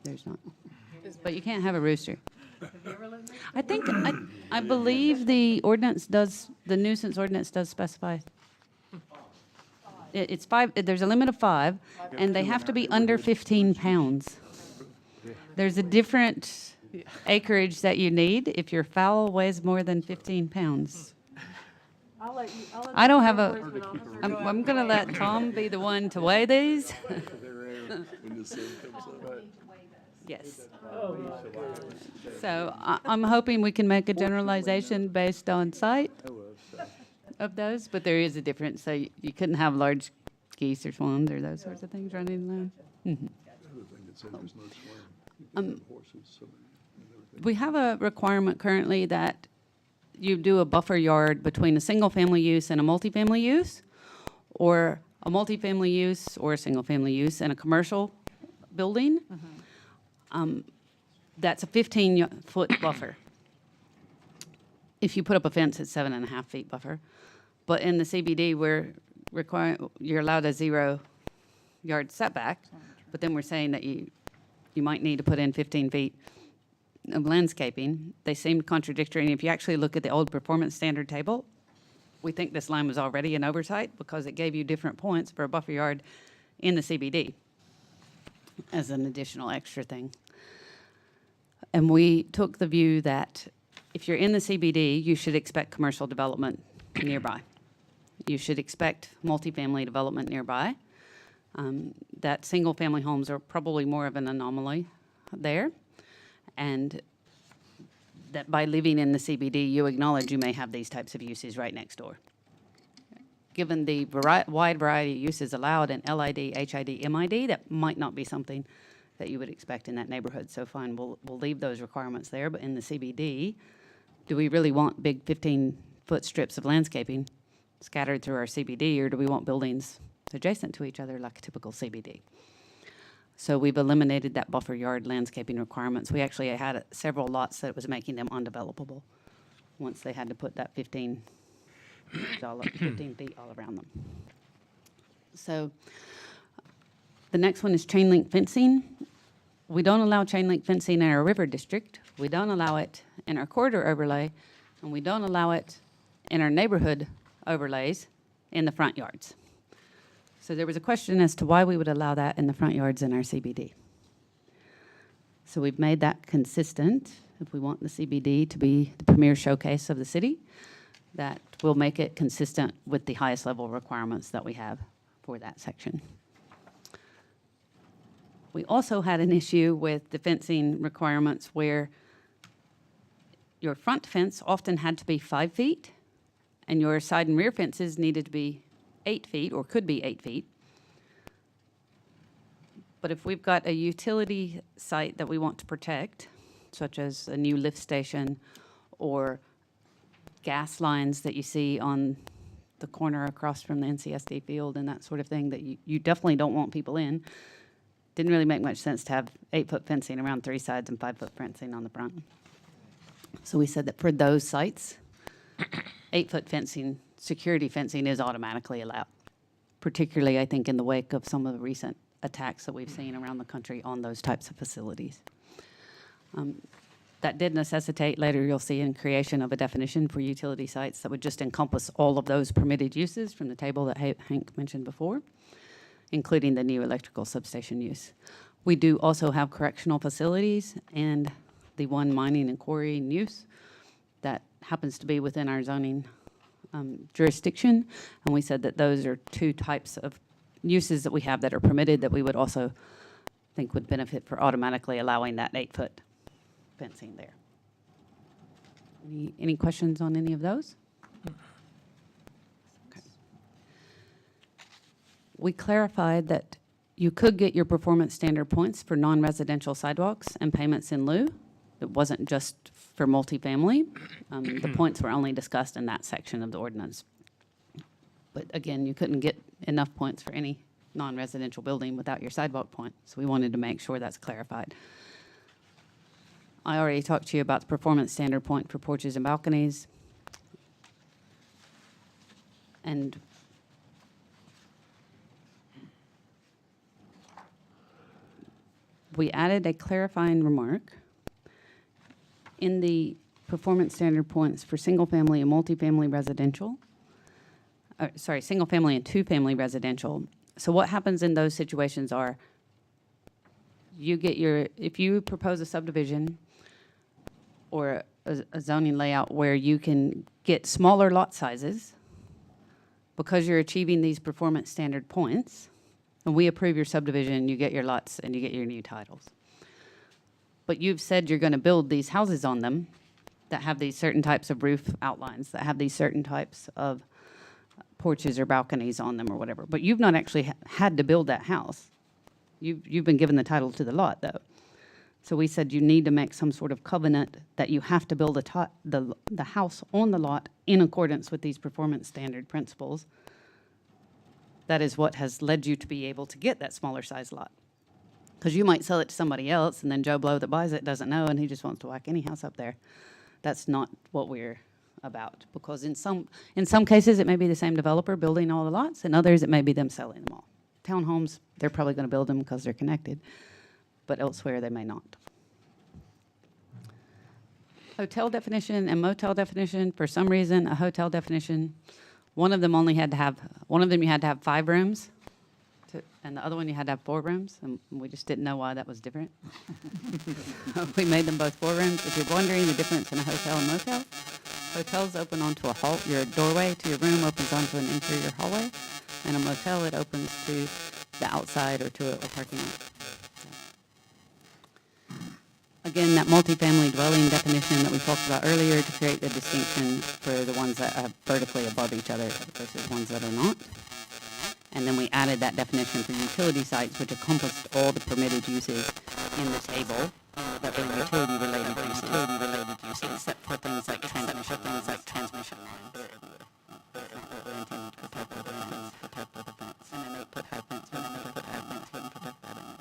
Speaker 2: there's not. But you can't have a rooster.
Speaker 4: Have you ever lived there?
Speaker 2: I think, I believe the ordinance does, the nuisance ordinance does specify. It's 5, there's a limit of 5, and they have to be under 15 pounds. There's a different acreage that you need if your fowl weighs more than 15 pounds.
Speaker 4: I'll let you, I'll let
Speaker 2: I
Speaker 4: the
Speaker 2: don't have a-
Speaker 4: enforcement officer
Speaker 2: I'm
Speaker 4: go
Speaker 2: I'm
Speaker 4: after
Speaker 2: gonna
Speaker 4: it.
Speaker 2: let Tom be the one to weigh these.
Speaker 5: When the sun comes up.
Speaker 2: Yes.
Speaker 6: Oh, my goodness.
Speaker 2: So I'm hoping we can make a generalization based on site of those, but there is a difference. So you couldn't have large geese or swans or those sorts of things running around.
Speaker 5: The other thing that said there's no swine. Horses, so, and everything.
Speaker 2: We have a requirement currently that you do a buffer yard between a single-family use and a multifamily use, or a multifamily use or a single-family use and a commercial building. That's a 15-foot buffer. If you put up a fence, it's 7.5 feet buffer. But in the CBD, you're allowed a 0-yard setback, but then we're saying that you might need to put in 15 feet of landscaping. They seem contradictory, and if you actually look at the old performance standard table, we think this line was already an oversight because it gave you different points for a buffer yard in the CBD as an additional extra thing. And we took the view that if you're in the CBD, you should expect commercial development nearby. You should expect multifamily development nearby. That single-family homes are probably more of an anomaly there. And that by living in the CBD, you acknowledge you may have these types of uses right next door. Given the wide variety of uses allowed in LID, HID, MID, that might not be something that you would expect in that neighborhood. So fine, we'll leave those requirements there. But in the CBD, do we really want big 15-foot strips of landscaping scattered through our CBD, or do we want buildings adjacent to each other like a typical CBD? So we've eliminated that buffer yard landscaping requirements. We actually had several lots that was making them undevelopable once they had to put that 15 feet all around them. So the next one is chain link fencing. We don't allow chain link fencing in our river district. We don't allow it in our corridor overlay, and we don't allow it in our neighborhood overlays in the front yards. So there was a question as to why we would allow that in the front yards in our CBD. So we've made that consistent. If we want the CBD to be the premier showcase of the city, that will make it consistent with the highest level requirements that we have for that section. We also had an issue with the fencing requirements where your front fence often had to be 5 feet, and your side and rear fences needed to be 8 feet, or could be 8 feet. But if we've got a utility site that we want to protect, such as a new lift station or gas lines that you see on the corner across from the NCSD field and that sort of thing that you definitely don't want people in, didn't really make much sense to have 8-foot fencing around 3 sides and 5-foot fencing on the front. So we said that for those sites, 8-foot fencing, security fencing is automatically allowed, particularly, I think, in the wake of some of the recent attacks that we've seen around the country on those types of facilities. That did necessitate, later you'll see, in creation of a definition for utility sites that would just encompass all of those permitted uses from the table that Hank mentioned before, including the new electrical substation use. We do also have correctional facilities and the one mining and quarrying use that happens to be within our zoning jurisdiction, and we said that those are 2 types of uses that we have that are permitted that we would also think would benefit for automatically allowing that 8-foot fencing there. Any questions on any of those? Okay. We clarified that you could get your performance standard points for non-residential sidewalks and payments in lieu. It wasn't just for multifamily. The points were only discussed in that section of the ordinance. But again, you couldn't get enough points for any non-residential building without your sidewalk point, so we wanted to make sure that's clarified. I already talked to you about the performance standard point for porches and balconies. And we added a clarifying remark in the performance standard points for single-family and multifamily residential, single-family and two-family residential. So what happens in those situations are you get if you propose a subdivision or a zoning layout where you can get smaller lot sizes because you're achieving these performance standard points, and we approve your subdivision, you get your lots and you get your new titles. But you've said you're going to build these houses on them that have these certain types of roof outlines, that have these certain types of porches or balconies on them or whatever. But you've not actually had to build that house. You've been given the title to the lot, though. So we said you need to make some sort of covenant that you have to build the house on the lot in accordance with these performance standard principles. That is what has led you to be able to get that smaller size lot. Because you might sell it to somebody else, and then Joe Blow that buys it doesn't know, and he just wants to whack any house up there. That's not what we're about. Because in some cases, it may be the same developer building all the lots, and others, it may be them selling them all. Townhomes, they're probably going to build them because they're connected, but elsewhere, they may not. Hotel definition and motel definition, for some reason, a hotel definition, one of them you had to have 5 rooms, and the other one you had to have 4 rooms, and we just didn't know why that was different. We made them both 4 rooms. If you're wondering the difference in a hotel and motel, hotels open onto a hall. Your doorway to your room opens onto an interior hallway, and a motel, it opens to the outside or to a parking lot. Again, that multifamily dwelling definition that we talked about earlier to create the distinction for the ones that are vertically above each other versus ones that are not. And then we added that definition for utility sites, which encompassed all the permitted uses in the table that were utility-related uses, except for things like transmission lines. And then they put high fence, and then they put high fence, wouldn't protect that anyway.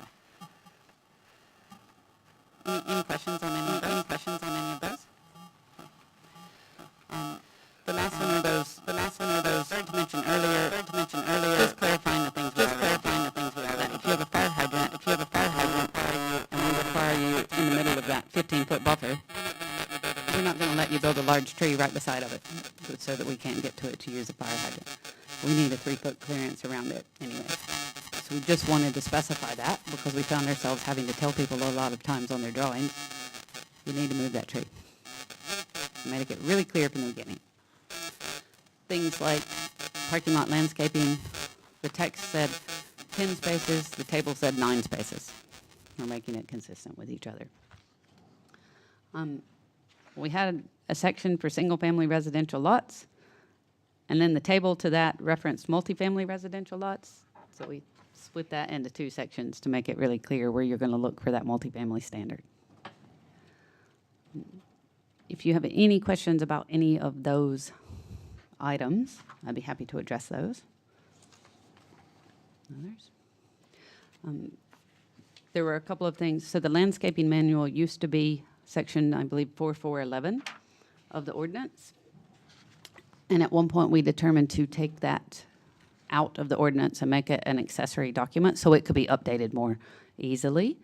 Speaker 2: Any questions on any of those? The last one are those, sorry to mention earlier, just clarifying the things we already. If you have a fire hydrant, and we require you in the middle of that 15-foot buffer, we're not gonna let you build a large tree right beside of it, so that we can't get to it to use a fire hydrant. We need a 3-foot clearance around it anyway. So we just wanted to specify that, because we found ourselves having to tell people a lot of times on their drawings, you need to move that tree. Made it get really clear from the beginning. Things like parking lot landscaping, the text said 10 spaces, the table said 9 spaces. We're making it consistent with each other. We had a section for single-family residential lots, and then the table to that referenced multifamily residential lots. So we split that into 2 sections to make it really clear where you're going to look for that multifamily standard. If you have any questions about any of those items, I'd be happy to address those. Others? There were a couple of things. So the landscaping manual used to be section, I believe, 4411 of the ordinance. And at one point, we determined to take that out of the ordinance and make it an accessory document so it could be updated more easily.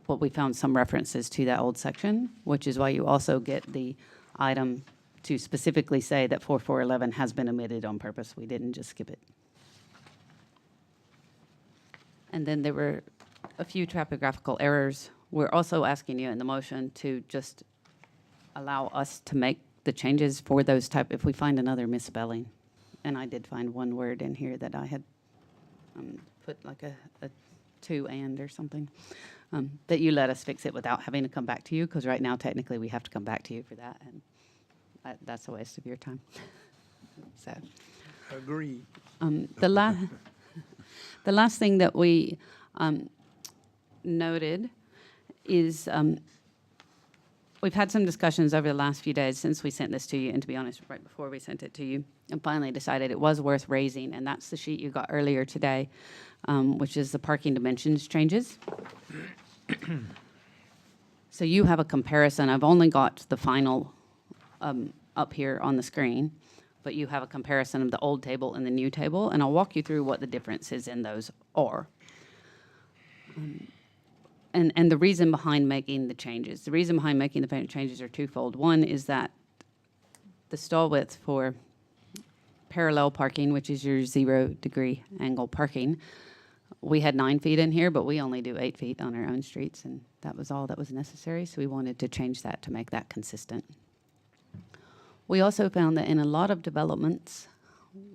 Speaker 2: But we found some references to that old section, which is why you also get the item to specifically say that 4411 has been omitted on purpose. We didn't just skip it. And then there were a few typographical errors. We're also asking you in the motion to just allow us to make the changes for those type, if we find another misspelling. And I did find one word in here that I had put like a to and or something, that you let us fix it without having to come back to you, because right now technically we have to come back to you for that, and that's a waste of your time. So.
Speaker 1: Agreed.
Speaker 2: The last thing that we noted is we've had some discussions over the last few days since we sent this to you, and to be honest, right before we sent it to you, and finally decided it was worth raising, and that's the sheet you got earlier today, which is the parking dimensions changes. So you have a comparison. I've only got the final up here on the screen, but you have a comparison of the old table and the new table, and I'll walk you through what the differences in those are. And the reason behind making the changes. The reason behind making the changes are twofold. One is that the stall width for parallel parking, which is your 0-degree angle parking, we had 9 feet in here, but we only do 8 feet on our own streets, and that was all that was necessary, so we wanted to change that to make that consistent. We also found that in a lot of developments,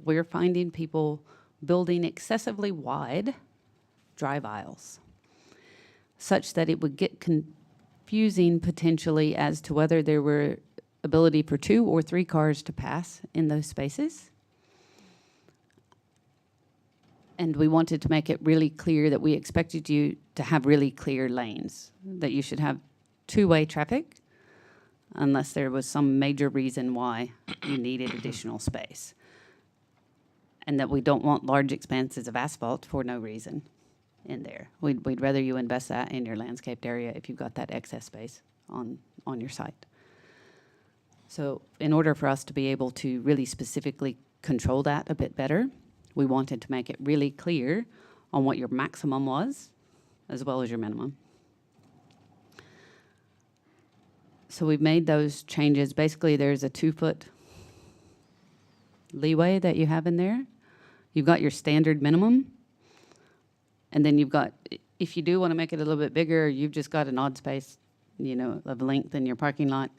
Speaker 2: we're finding people building excessively wide drive aisles, such that it would get confusing potentially as to whether there were ability for 2 or 3 cars to pass in those spaces. And we wanted to make it really clear that we expected you to have really clear lanes, that you should have two-way traffic unless there was some major reason why you needed additional space. And that we don't want large expanses of asphalt for no reason in there. We'd rather you invest that in your landscaped area if you've got that excess space on your site. So in order for us to be able to really specifically control that a bit better, we wanted to make it really clear on what your maximum was as well as your minimum. So we've made those changes. Basically, there's a 2-foot leeway that you have in there. You've got your standard minimum, and then you've got, if you do want to make it a little bit bigger, you've just got an odd space, of length in your parking lot.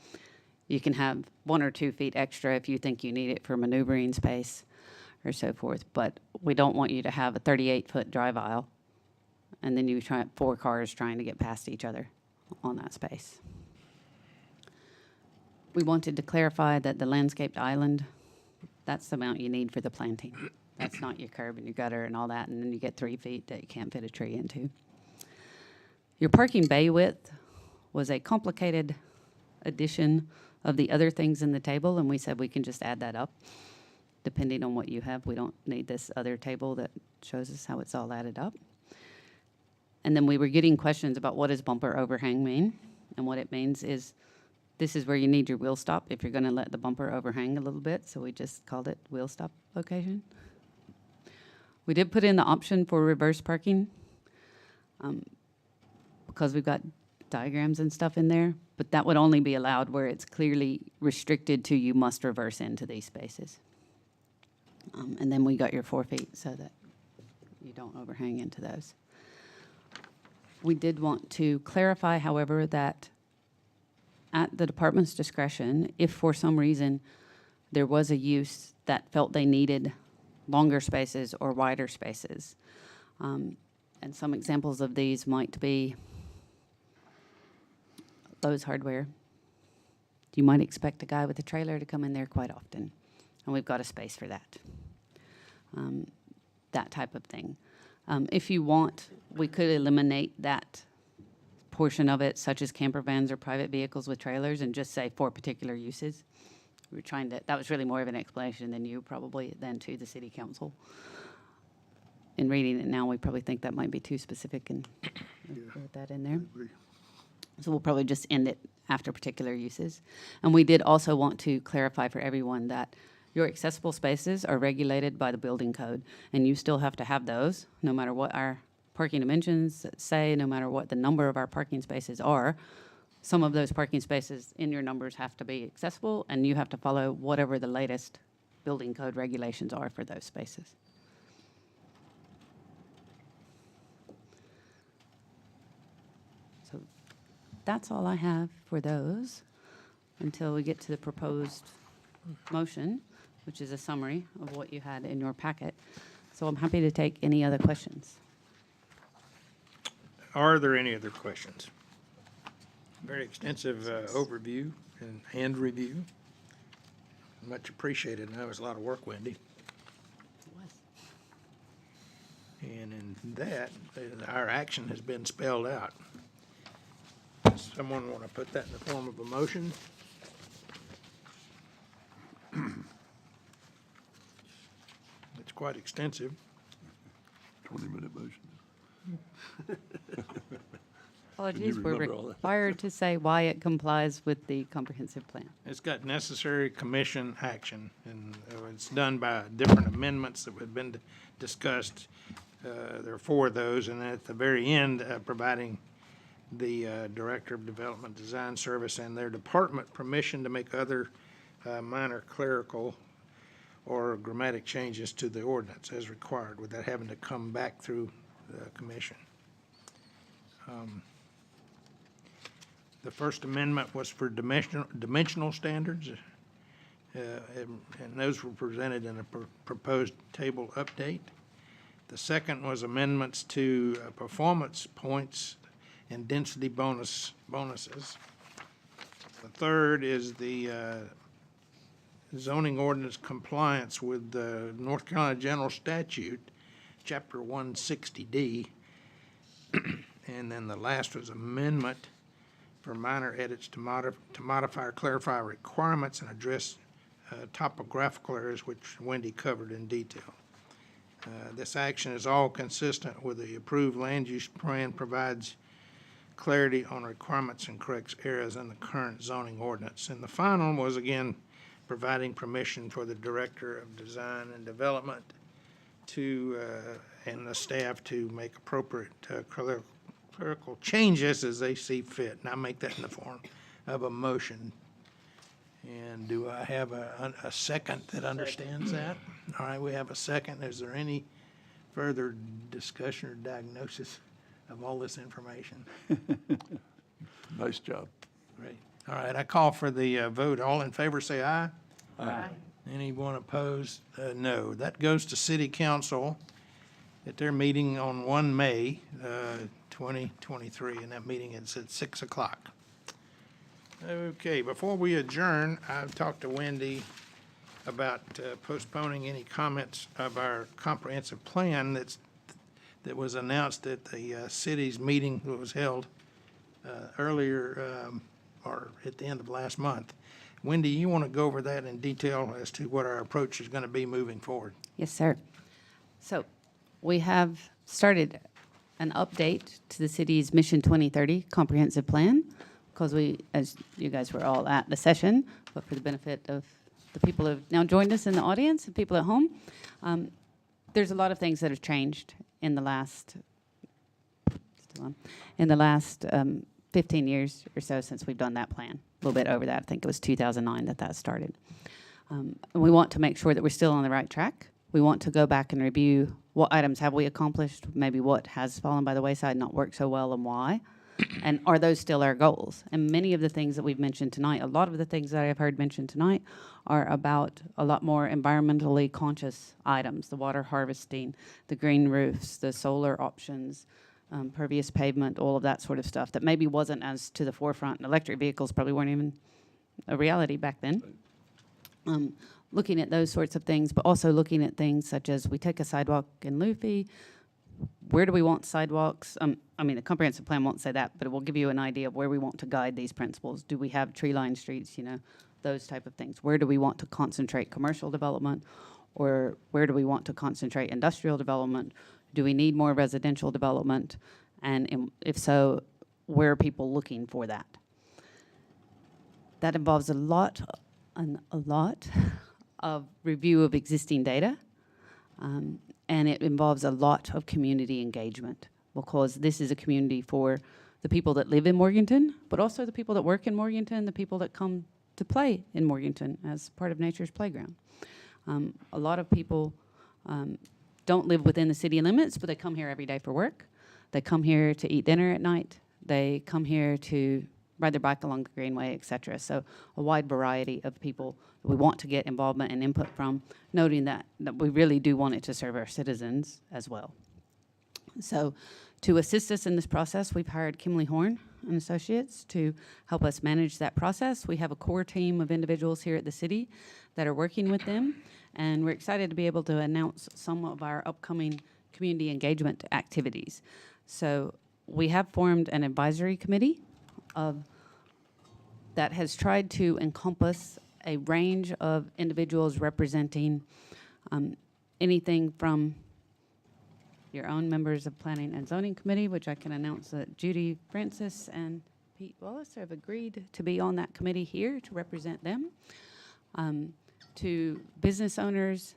Speaker 2: You can have 1 or 2 feet extra if you think you need it for maneuvering space or so forth. But we don't want you to have a 38-foot drive aisle, and then you try 4 cars trying to get past each other on that space. We wanted to clarify that the landscaped island, that's the amount you need for the planting. That's not your curb and your gutter and all that, and then you get 3 feet that you can't fit a tree into. Your parking bay width was a complicated addition of the other things in the table, and we said we can just add that up depending on what you have. We don't need this other table that shows us how it's all added up. And then we were getting questions about what does bumper overhang mean? And what it means is this is where you need your wheel stop if you're going to let the bumper overhang a little bit, so we just called it wheel stop location. We did put in the option for reverse parking because we've got diagrams and stuff in there, but that would only be allowed where it's clearly restricted to you must reverse into these spaces. And then we got your 4 feet so that you don't overhang into those. We did want to clarify, however, that at the department's discretion, if for some reason there was a use that felt they needed longer spaces or wider spaces, and some examples of these might be Lowe's Hardware. You might expect a guy with a trailer to come in there quite often, and we've got a space for that. That type of thing. If you want, we could eliminate that portion of it, such as camper vans or private vehicles with trailers, and just say for particular uses. We're trying to, that was really more of an explanation than you probably, than to the city council. In reading it now, we probably think that might be too specific and put that in there. So we'll probably just end it after particular uses. And we did also want to clarify for everyone that your accessible spaces are regulated by the building code, and you still have to have those, no matter what our parking dimensions say, no matter what the number of our parking spaces are. Some of those parking spaces in your numbers have to be accessible, and you have to follow whatever the latest building code regulations are for those spaces. So that's all I have for those until we get to the proposed motion, which is a summary of what you had in your packet. So I'm happy to take any other questions.
Speaker 1: Are there any other questions? Very extensive overview and review. Much appreciated. That was a lot of work, Wendy. And in that, our action has been spelled out. Does someone want to put that in the form of a motion? It's quite extensive.
Speaker 5: 20-minute motion.
Speaker 2: Apologies, we're
Speaker 5: remember all that?
Speaker 2: required to say why it complies with the comprehensive plan.
Speaker 1: It's got necessary commission action, and it's done by different amendments that have been discussed. There are 4 of those, and at the very end, providing the Director of Development Design Service and their department permission to make other minor clerical or grammatic changes to the ordinance as required without having to come back through the commission. The First Amendment was for dimensional standards, and those were presented in a proposed table update. The second was amendments to performance points and density bonuses. The third is the zoning ordinance compliance with the North Carolina General Statute, Chapter 160D. And then the last was amendment for minor edits to modify or clarify requirements and address topographical areas which Wendy covered in detail. This action is all consistent with the approved land use plan, provides clarity on requirements and corrects errors in the current zoning ordinance. And the final was, again, providing permission for the Director of Design and Development to, and the staff to make appropriate clerical changes as they see fit. And I make that in the form of a motion. And do I have a second that understands that? All right, we have a second. Is there any further discussion or diagnosis of all this information?
Speaker 5: Nice job.
Speaker 1: Great. All right, I call for the vote. All in favor, say aye.
Speaker 4: Aye.
Speaker 1: Anyone opposed? No. That goes to City Council at their meeting on 1 May 2023, and that meeting is at 6 o'clock. Okay, before we adjourn, I've talked to Wendy about postponing any comments of our comprehensive plan that was announced at the city's meeting that was held earlier or at the end of last month. Wendy, you want to go over that in detail as to what our approach is going to be moving forward?
Speaker 2: Yes, sir. So we have started an update to the city's Mission 2030 comprehensive plan, because we, as you guys were all at the session, but for the benefit of the people who have now joined us in the audience and people at home, there's a lot of things that have changed in the last 15 years or so since we've done that plan. A little bit over that. I think it was 2009 that started. And we want to make sure that we're still on the right track. We want to go back and review what items have we accomplished, maybe what has fallen by the wayside, not worked so well, and why. And are those still our goals? And many of the things that we've mentioned tonight, a lot of the things that I've heard mentioned tonight are about a lot more environmentally conscious items, the water harvesting, the green roofs, the solar options, pervious pavement, all of that sort of stuff that maybe wasn't as to the forefront. And electric vehicles probably weren't even a reality back then. Looking at those sorts of things, but also looking at things such as we take a sidewalk in Luffy. Where do we want sidewalks? I mean, the comprehensive plan won't say that, but it will give you an idea of where we want to guide these principles. Do we have tree-lined streets, those type of things? Where do we want to concentrate commercial development? Or where do we want to concentrate industrial development? Do we need more residential development? And if so, where are people looking for that? That involves a lot of review of existing data. And it involves a lot of community engagement, because this is a community for the people that live in Morganton, but also the people that work in Morganton, the people that come to play in Morganton as part of nature's playground. A lot of people don't live within the city limits, but they come here every day for work. They come here to eat dinner at night. They come here to ride their bike along the Greenway, et cetera. So a wide variety of people that we want to get involvement and input from, noting that we really do want it to serve our citizens as well. So to assist us in this process, we've hired Kimley Horn and Associates to help us manage that process. We have a core team of individuals here at the city that are working with them, and we're excited to be able to announce some of our upcoming community engagement activities. So we have formed an advisory committee that has tried to encompass a range of individuals representing anything from your own members of Planning and Zoning Committee, which I can announce that Judy Francis and Pete Wallace have agreed to be on that committee here to represent them, to business owners,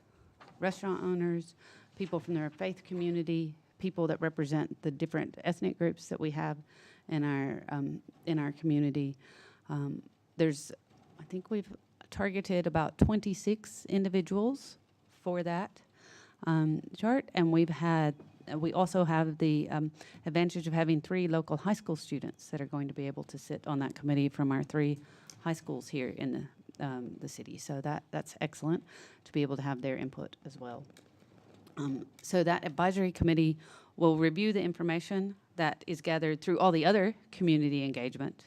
Speaker 2: restaurant owners, people from their faith community, people that represent the different ethnic groups that we have in our community. I think we've targeted about 26 individuals for that chart, and we also have the advantage of having 3 local high school students that are going to be able to sit on that committee from our 3 high schools here in the city. So that's excellent to be able to have their input as well. So that advisory committee will review the information that is gathered through all the other community engagement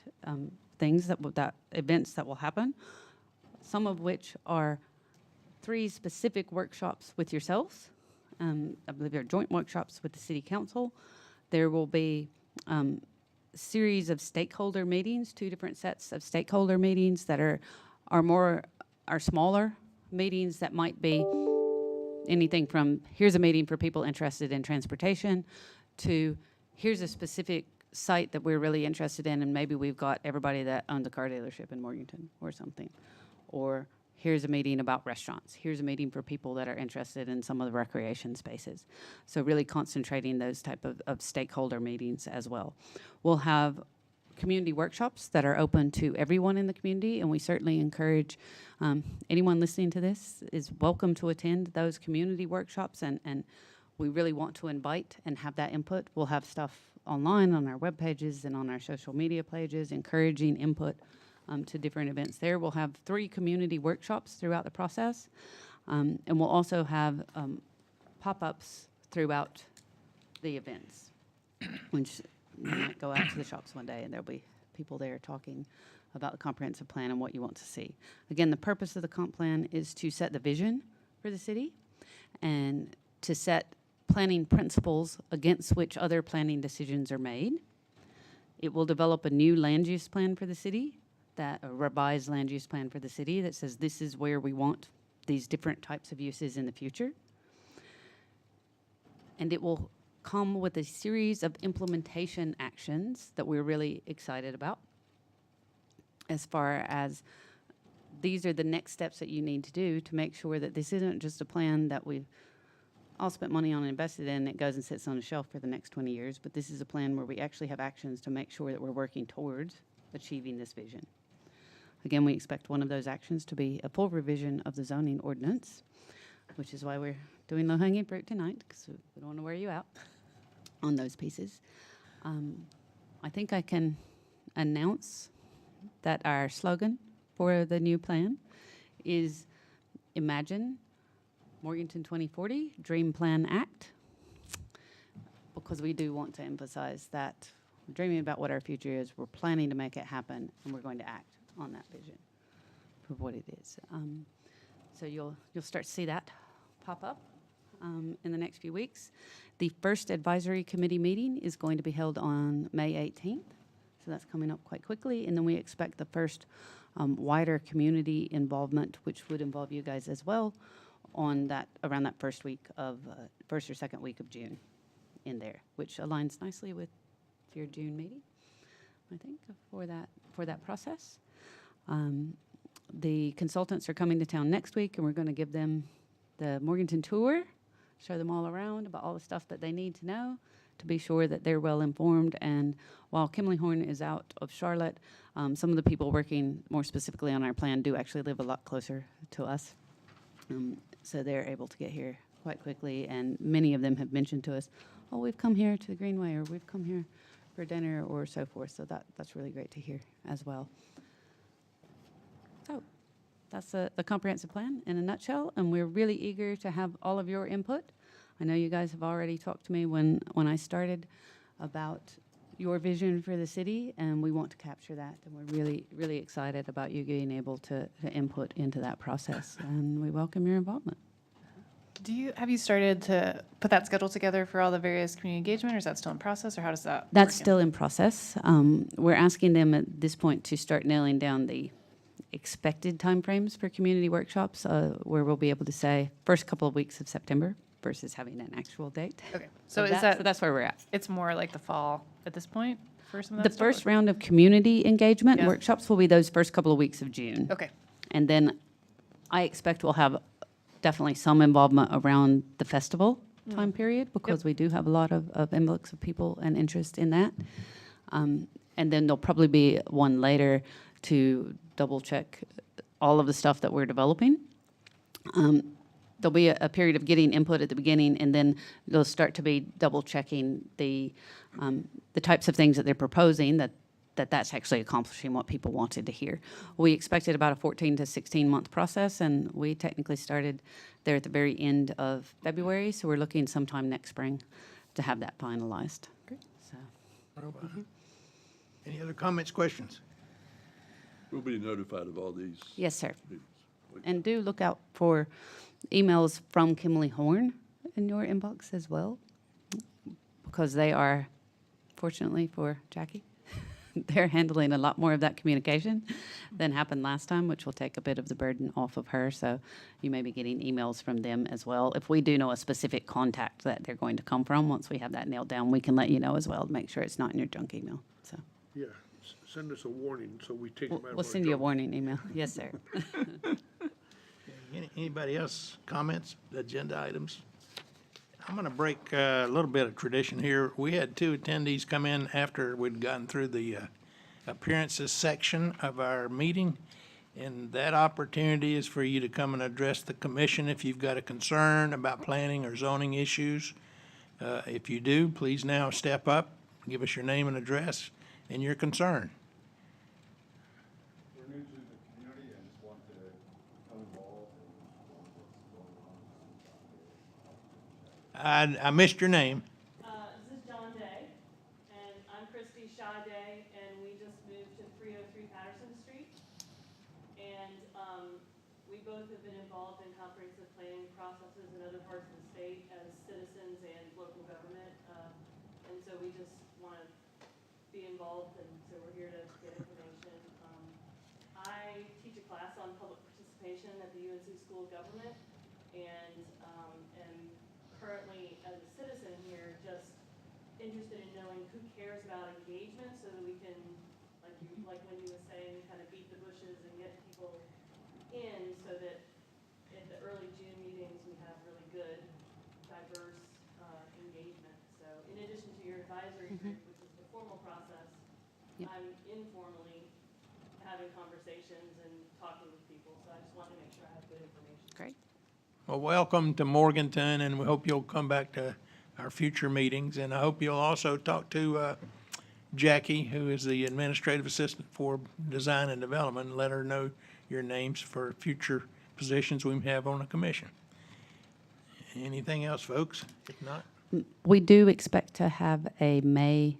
Speaker 2: things events that will happen, some of which are 3 specific workshops with yourselves I believe there are joint workshops with the city council. There will be series of stakeholder meetings, 2 different sets of stakeholder meetings that are smaller meetings that might be anything from, here's a meeting for people interested in transportation, to here's a specific site that we're really interested in, and maybe we've got everybody that owns a car dealership in Morganton or something. Or here's a meeting about restaurants. Here's a meeting for people that are interested in some of the recreation spaces. So really concentrating those type of stakeholder meetings as well. We'll have community workshops that are open to everyone in the community, and we certainly encourage anyone listening to this is welcome to attend those community workshops, and we really want to invite and have that input. We'll have stuff online on our web pages and on our social media pages, encouraging input to different events there. We'll have 3 community workshops throughout the process, and we'll also have pop-ups throughout the events, which you might go out to the shops one day and there'll be people there talking about the comprehensive plan and what you want to see. Again, the purpose of the comp plan is to set the vision for the city and to set planning principles against which other planning decisions are made. It will develop a new land use plan for the city, a revised land use plan for the city that says this is where we want these different types of uses in the future. And it will come with a series of implementation actions that we're really excited about, as far as these are the next steps that you need to do to make sure that this isn't just a plan that we've all spent money on and invested in, and it goes and sits on a shelf for the next 20 years, but this is a plan where we actually have actions to make sure that we're working towards achieving this vision. Again, we expect one of those actions to be a full revision of the zoning ordinance, which is why we're doing low-hanging fruit tonight, because we don't want to wear you out on those pieces. I think I can announce that our slogan for the new plan is Imagine Morganton 2040, Dream Plan Act, because we do want to emphasize that we're dreaming about what our future is, we're planning to make it happen, and we're going to act on that vision for what it is. So you'll start to see that pop up in the next few weeks. The first advisory committee meeting is going to be held on May 18th, so that's coming up quite quickly, and then we expect the first wider community involvement, which would involve you guys as well, on that, around that first or second week of June in there, which aligns nicely with your June meeting, I think, for that process. The consultants are coming to town next week, and we're going to give them the Morganton tour, show them all around about all the stuff that they need to know to be sure that they're well informed. And while Kimley Horn is out of Charlotte, some of the people working more specifically on our plan do actually live a lot closer to us. So they're able to get here quite quickly, and many of them have mentioned to us, oh, we've come here to the Greenway, or we've come here for dinner, or so forth. So that's really great to hear as well. So that's the comprehensive plan in a nutshell, and we're really eager to have all of your input. I know you guys have already talked to me when I started about your vision for the city, and we want to capture that, and we're really, really excited about you being able to input into that process, and we welcome your involvement.
Speaker 7: Have you started to put that schedule together for all the various community engagement, or is that still in process, or how does that
Speaker 2: That's
Speaker 7: work
Speaker 2: still in process. We're asking them at this point to start nailing down the expected timeframes for community workshops, where we'll be able to say first couple of weeks of September versus having an actual date.
Speaker 7: Okay, so
Speaker 2: that's where we're at.
Speaker 7: it's more like the fall at this point for some of
Speaker 2: The
Speaker 7: that stuff?
Speaker 2: first round of community engagement
Speaker 7: Yeah.
Speaker 2: workshops will be those first couple of weeks of June.
Speaker 7: Okay,
Speaker 2: And then I expect we'll have definitely some involvement around the festival time period, because we do have a lot of influx of people and interest in that. And then there'll probably be one later to double check all of the stuff that we're developing. There'll be a period of getting input at the beginning, and then they'll start to be double checking the types of things that they're proposing, that's actually accomplishing what people wanted to hear. We expected about a 14 to 16 month process, and we technically started there at the very end of February, so we're looking sometime next spring to have that finalized.
Speaker 7: Great.
Speaker 2: So,
Speaker 1: Any other comments, questions?
Speaker 5: We'll be notified of all these
Speaker 2: yes, sir.
Speaker 5: meetings.
Speaker 2: And do look out for emails from Kimley Horn in your inbox as well, because they are, fortunately for Jackie, they're handling a lot more of that communication than happened last time, which will take a bit of the burden off of her. So you may be getting emails from them as well. If we do know a specific contact that they're going to come from, once we have that nailed down, we can let you know as well to make sure it's not in your junk email. So
Speaker 3: Yeah, send us a warning so we take them out of our
Speaker 2: we'll send you a
Speaker 3: junk.
Speaker 2: warning email. Yes, sir.
Speaker 1: Anybody else comments, agenda items? I'm going to break a little bit of tradition here. We had two attendees come in after we'd gotten through the appearances section of our meeting. And that opportunity is for you to come and address the commission if you've got a concern about planning or zoning issues. If you do, please now step up, give us your name and address and your concern.
Speaker 8: We're new to the community and just want to become involved and want what's going on.
Speaker 1: I missed your name.
Speaker 9: This is John Day, and I'm Christy Shaw Day, and we just moved to 303 Patterson Street. And we both have been involved in comprehensive planning processes in other parts of the state as citizens and local government. And so we just want to be involved, and so we're here to get information. I teach a class on public participation at the UNC School of Government, and am currently, as a citizen here, just interested in knowing who cares about engagement so that we can, like Wendy was saying, kind of beat the bushes and get people in so that at the early June meetings, we have really good, diverse engagement. So in addition to your advisory group, which is the formal process,
Speaker 2: Yep.
Speaker 9: I'm informally having conversations and talking with people. So I just wanted to make sure I have good information.
Speaker 2: Great.
Speaker 1: Well, welcome to Morganton, and we hope you'll come back to our future meetings. And I hope you'll also talk to Jackie, who is the administrative assistant for design and development, and let her know your names for future positions we have on the commission. Anything else, folks? If not,
Speaker 2: We do expect to have a May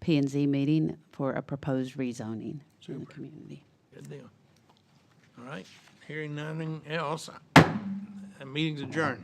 Speaker 2: P and Z meeting for a proposed rezoning in the community.
Speaker 1: good deal. All right, hearing nothing else, meeting's adjourned.